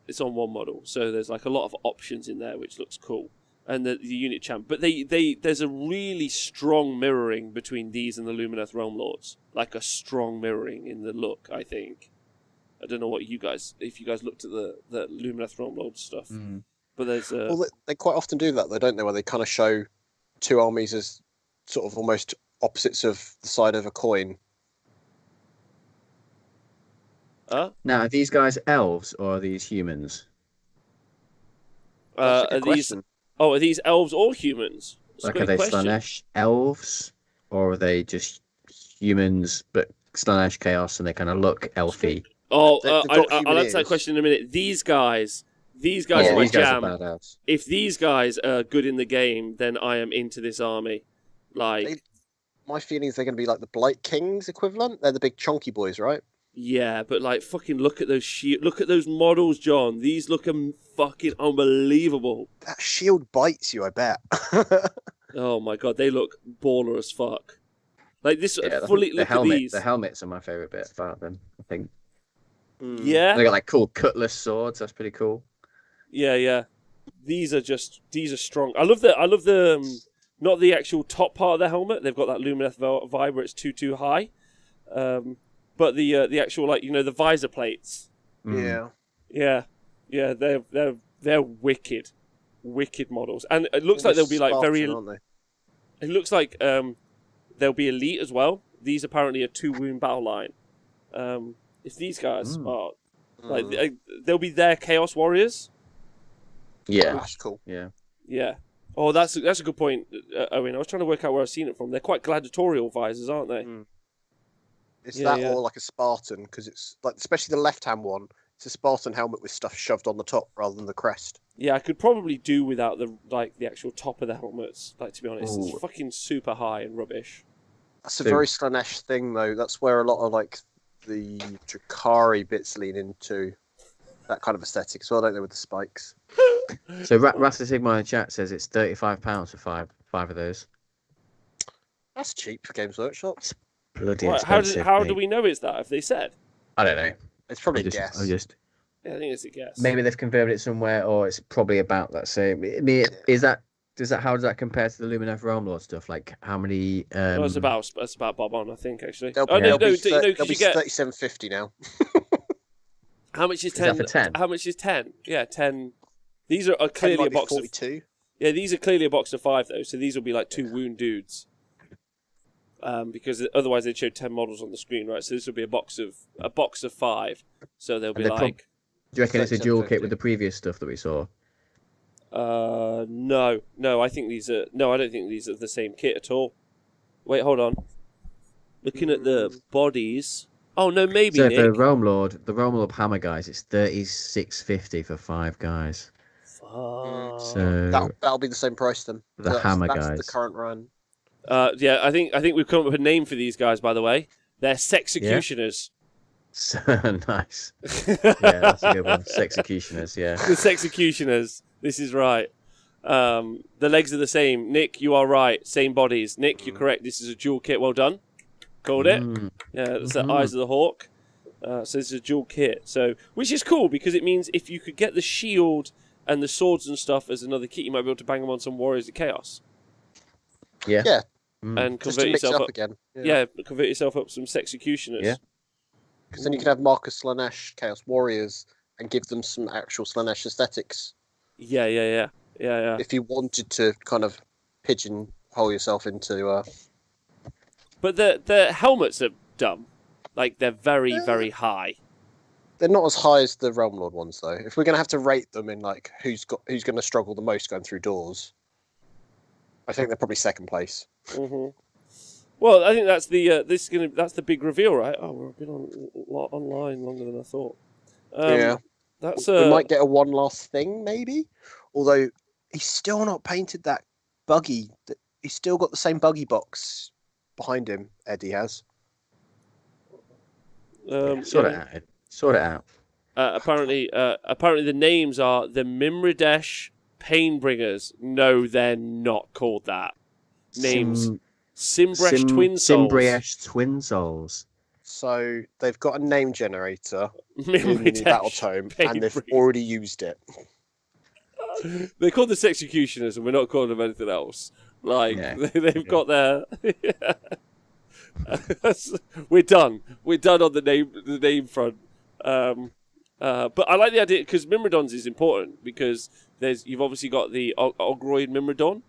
It's on one model. So there's like a lot of options in there which looks cool. And the unit champ, but there's a really strong mirroring between these and the Lumineth Realm Lords, like a strong mirroring in the look. I think. I don't know what if you guys looked at the Lumineth Realm Lords stuff, but there's well, they quite often do that, though, don't they? Where they kind of show two armies as sort of almost opposites of the side of a coin. Now, are these guys elves or are these humans? That's a good question. Are these elves or humans? Like, are they Slaanesh elves, or are they just humans, but Slaanesh chaos, and they kind of look elfy? Oh, I'll answer that question in a minute. These guys are my jam. If these guys are good in the game, then I am into this army. My feeling is they're going to be like the Blight Kings equivalent. They're the big chunky boys, right? Yeah, but like fucking look at those models, John. These look fucking unbelievable. That shield bites you, I bet. Oh my god, they look baller as fuck. Like this, fully look at these. The helmets are my favourite bit about them, I think. Yeah, they got like cool cutlass swords. That's pretty cool. Yeah. These are strong. I love the not the actual top part of the helmet. They've got that Lumineth vibe where it's too high. But the actual the visor plates. Yeah. They're wicked models, and it looks like they'll be like aren't they? It looks like they'll be elite as well. These apparently are 2-wound battle line. If these guys are they'll be their Chaos Warriors. Yeah, that's cool. Yeah. Oh, that's a good point, Owen. I was trying to work out where I've seen it from. They're quite gladiatorial visors, aren't they? It's or like a Spartan, because it's like, especially the left-hand one, it's a Spartan helmet with stuff shoved on the top rather than the crest. Yeah, I could probably do without the actual top of the helmets. Like, to be honest, it's fucking super high and rubbish. That's a very Slaanesh thing, though. That's where a lot of like the Drakari bits lean into that kind of aesthetic as well, don't they, with the spikes? So Rasta Sigma in the chat says it's £35 for five of those. That's cheap for Games Workshop. Bloody right, expensive. How do we know it's that? Have they said? I don't know. It's probably a guess. Yeah, I think it's a guess. Maybe they've confirmed it somewhere, or it's probably about that same. I mean, how does that compare to the Lumineth Realm Lord stuff? Like how many? It's about bob on, I think, actually. They'll be $37.50 now. How much is 10? Is that for 10? How much is 10? Yeah, 10. These are clearly a box 42. Yeah, these are clearly a box of 5 though, so these will be like 2 wound dudes. Because otherwise they'd show 10 models on the screen, right? So this will be a box of 5. So they'll be like. Do you reckon it's a dual kit with the previous stuff that we saw? No. I think these are. No, I don't think these are the same kit at all. Wait, hold on. Looking at the bodies. Oh no, maybe. So Nick. the Realm Lord Hammer guys, it's $36.50 for 5 guys. So that'll be the same price then. The Hammer guys. That's the current run. Yeah, I think we've come up with a name for these guys. By the way, they're Sexecutioners. So nice. Yeah, that's a good one. Sexecutioners. Yeah. The Sexecutioners. This is right. The legs are the same. Nick, you are right. Same bodies. Nick, you're correct. This is a dual kit. Well done. Called it. Yeah, that's the Eyes of the Hawk. So this is a dual kit. So, which is cool because it means if you could get the shield and the swords and stuff as another kit, you might be able to bang them on some Warriors of Chaos. Yeah. And just convert to mix yourself it up again. Yeah, convert yourself up some Sexecutioners. Yeah. Because then you can have Marcus Slaanesh Chaos Warriors and give them some actual Slaanesh aesthetics. Yeah. If you wanted to kind of pigeonhole yourself into. But the helmets are dumb. Like, they're very, very high. They're not as high as the Realm Lord ones, though. If we're going to have to rate them in, like, who's going to struggle the most going through doors, I think they're probably second place. Mm-hmm. Well, I think that's that's the big reveal, right? Oh, we've been online longer than I thought. Yeah. We might get a one last thing, maybe. Although he's still not painted that buggy. He's still got the same buggy box behind him. Eddie has. Sort it out. Apparently, the names are the Mimridesh Painbringers. No, they're not called that. Names Simbresh Twin Souls. Simbresh Twin Souls. So they've got a name generator in the Battle Tome, and they've already used it. They're called the Executioners, and we're not calling them anything else. Like, they've got their... We're done. We're done on the name front. But I like the idea, because Myrmidons is important, because you've obviously got the Ogroid Myrmidon.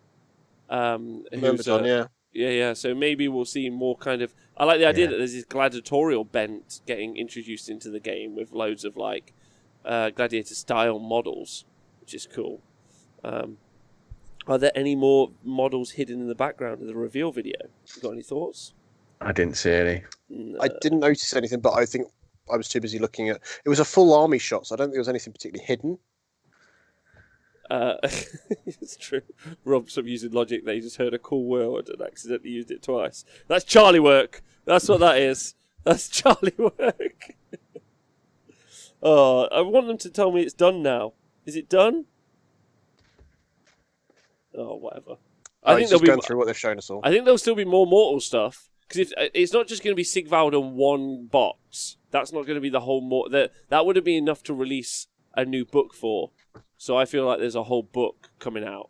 Myrmidon, yeah. Yeah. So maybe we'll see more kind of... I like the idea that there's this gladiatorial bent getting introduced into the game with loads of, like, gladiator-style models, which is cool. Are there any more models hidden in the background of the reveal video? You got any thoughts? I didn't see any. No. I didn't notice anything, but I think I was too busy looking at... It was a full army shot, so I don't think there was anything particularly hidden. It's true. Rob's using logic. They just heard a cool word and accidentally used it twice. That's Charlie work. That's what that is. That's Charlie work. Oh, I want them to tell me it's done now. Is it done? Oh, whatever. I think they'll be going through what they've shown us all. I think there'll still be more mortal stuff, because it's not just going to be Sigvald and one box. That's not going to be the whole that wouldn't be enough to release a new book for. So I feel like there's a whole book coming out.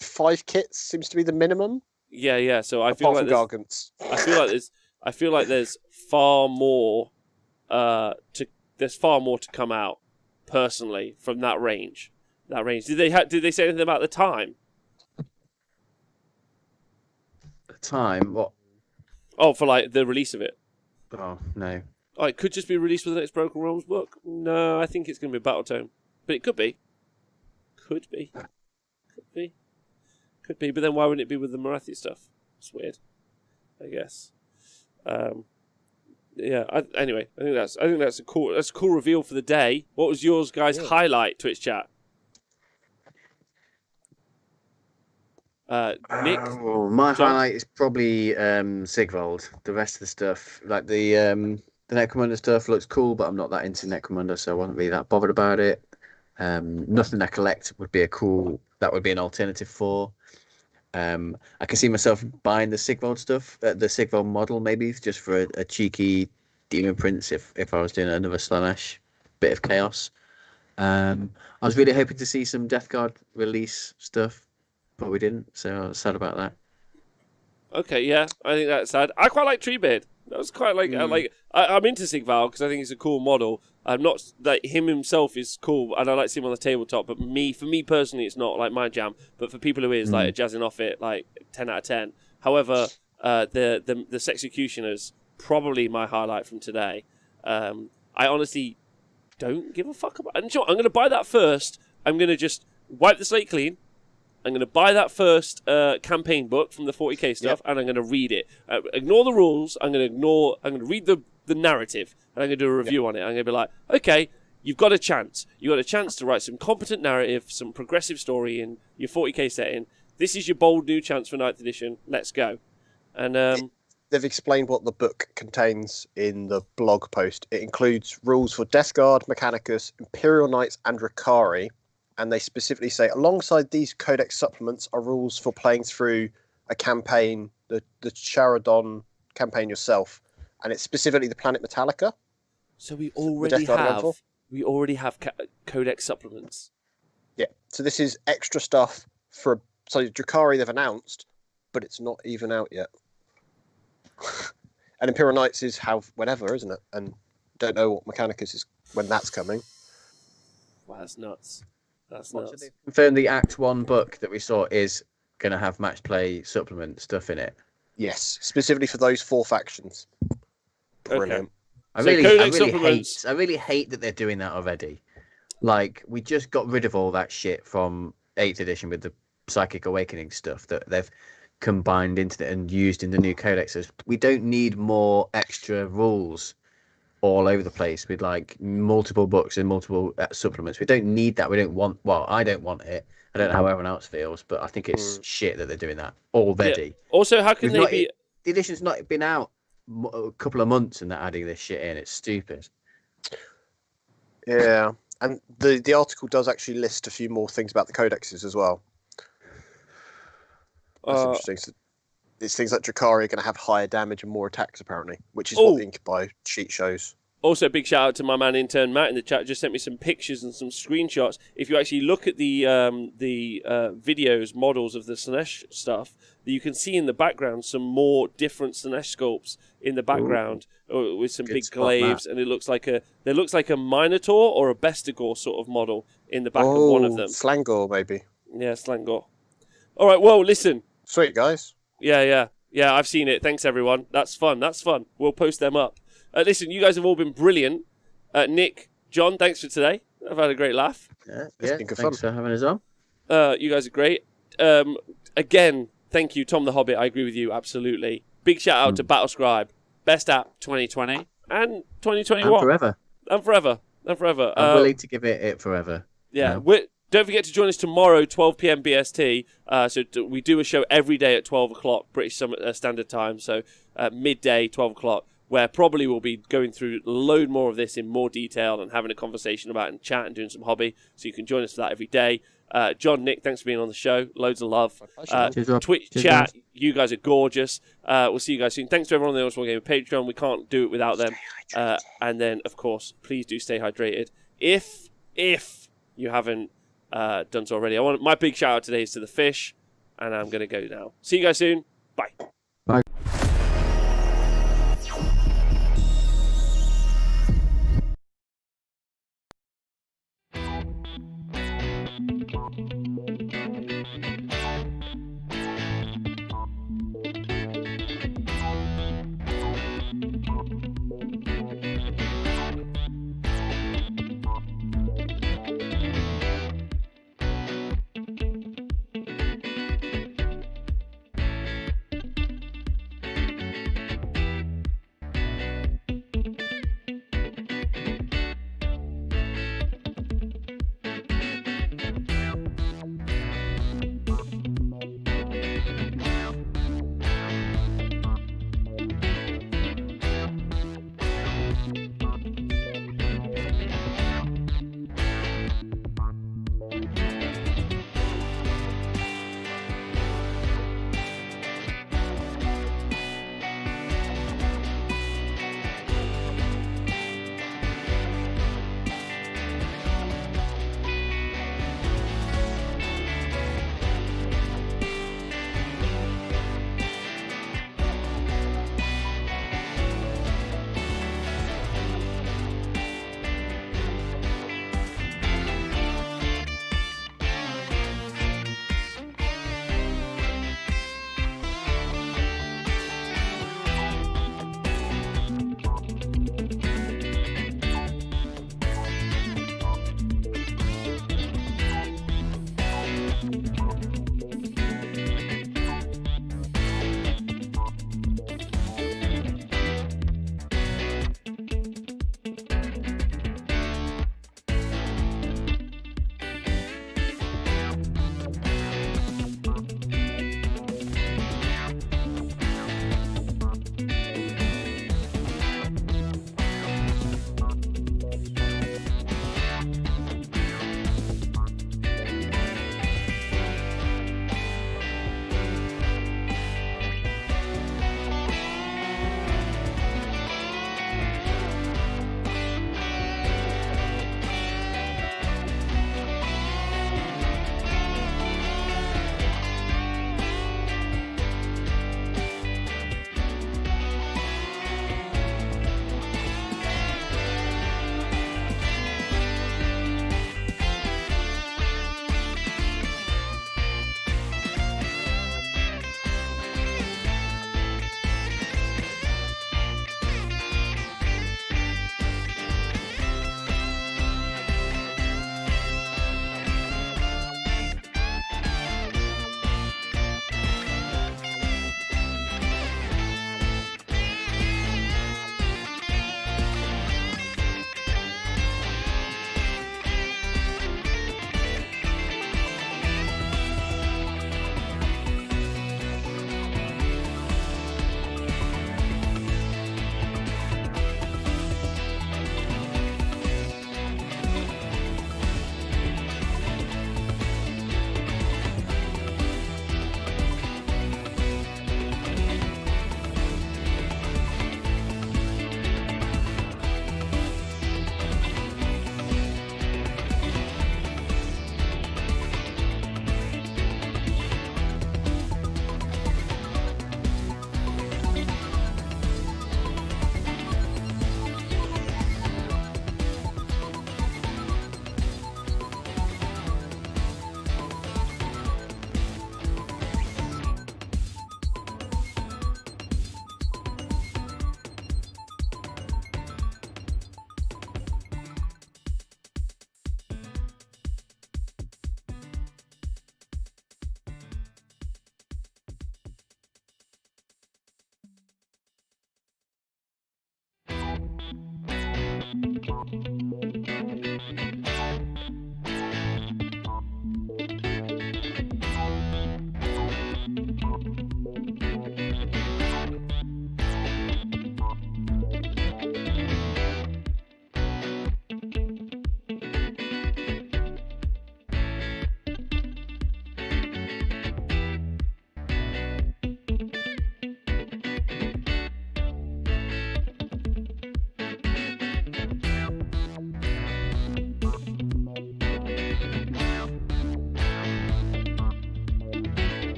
5 kits seems to be the minimum. Yeah. So I feel like Gargants. I feel like there's far more to come out personally from that range. Did they say anything about the time? The time? What? Oh, for like the release of it. Oh no. Oh, it could just be released with the next Broken Realms book. No, I think it's going to be a Battle Tome, but it could be. Could be. But then why wouldn't it be with the Marathi stuff? It's weird, I guess. Anyway, I think that's a cool reveal for the day. What was yours, guys? Highlight, Twitch chat. Nick? My highlight is probably Sigvald. The rest of the stuff, like the Necromunda stuff, looks cool, but I'm not that into Necromunda, so I wasn't really that bothered about it. Nothing I collect would be that would be an alternative for. I can see myself buying the Sigvald stuff, the Sigvald model maybe, just for a cheeky Demon Prince if I was doing another Slaanesh bit of chaos. I was really hoping to see some Deathguard release stuff, but we didn't, so I was sad about that. Okay, yeah, I think that's sad. I quite like Treebeard. That was quite like I'm into Sigvald because I think he's a cool model. I'm not like him himself is cool, and I like to see him on the tabletop. But for me personally, it's not like my jam. But for people who is like jazzing off it, like 10 out of 10. However, the Executioners probably my highlight from today. I honestly don't give a fuck about. And you know what? I'm going to buy that first. I'm going to just wipe the slate clean. I'm going to buy that first campaign book from the 40k stuff, and I'm going to read it. Ignore the rules. I'm going to read the narrative, and I'm going to do a review on it. I'm going to be like, okay, you've got a chance. You've got a chance to write some competent narrative, some progressive story in your 40k setting. This is your bold new chance for 9th edition. Let's go. And they've explained what the book contains in the blog post. It includes rules for Deathguard, Mechanicus, Imperial Knights, and Ricari. And they specifically say, alongside these codex supplements are rules for playing through a campaign, the Charadon campaign yourself. And it's specifically the planet Metallica. So we already have codex supplements. Yeah. So this is extra stuff for... So Drakari they've announced, but it's not even out yet. And Imperial Knights is whenever, isn't it? And don't know what Mechanicus is when that's coming. Wow, that's nuts. That's nuts. nuts. So confirm the Act 1 book that we saw is going to have match play supplement stuff in it. Yes, specifically for those 4 factions. Brilliant. Okay. I really hate that they're doing that already. Like, we just got rid of all that shit from 8th edition with the Psychic Awakening stuff that they've combined into it and used in the new codexes. We don't need more extra rules all over the place with like multiple books and multiple supplements. We don't need that. We don't want. Well, I don't want it. I don't know how everyone else feels, but I think it's shit that they're doing that already. Yeah. Also, how can the edition's not been out a couple of months and they're adding this shit in? It's stupid. Yeah, and the article does actually list a few more things about the codexes as well. That's interesting. It's things like Drakari are going to have higher damage and more attacks, apparently, which is what the Incubi sheet shows. Also, a big shout out to my man intern Matt in the chat. Just sent me some pictures and some screenshots. If you actually look at the videos, models of the Slaanesh stuff, you can see in the background some more different Slaanesh sculpts in the background with some big glaives, and it looks like a Minotaur or a Bestigor sort of model in the back of one of them. Slangor, maybe. Yeah, Slangor. All right, well, listen. Sweet, guys. Yeah, I've seen it. Thanks, everyone. That's fun. We'll post them up. Listen, you guys have all been brilliant. Nick, John, thanks for today. I've had a great laugh. Yeah, thanks for having us on. You guys are great. Again, thank you, Tom the Hobbit. I agree with you, absolutely. Big shout out to Battlescribe. Best app 2020 and 2021. And forever. I'm willing to give it forever. Yeah, don't forget to join us tomorrow, 12 p.m. BST. So we do a show every day at 12 o'clock, British Standard Time. So midday, 12 o'clock, where probably we'll be going through a load more of this in more detail and having a conversation about it and chat and doing some hobby. So you can join us for that every day. John, Nick, thanks for being on the show. Loads of love. Twitch chat, you guys are gorgeous. We'll see you guys soon. Thanks to everyone on the Oswald Game Patreon. We can't do it without them. And then, of course, please do stay hydrated. If you haven't done so already, my big shout out today is to the fish, and I'm going to go now. See you guys soon. Bye. Bye.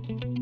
you.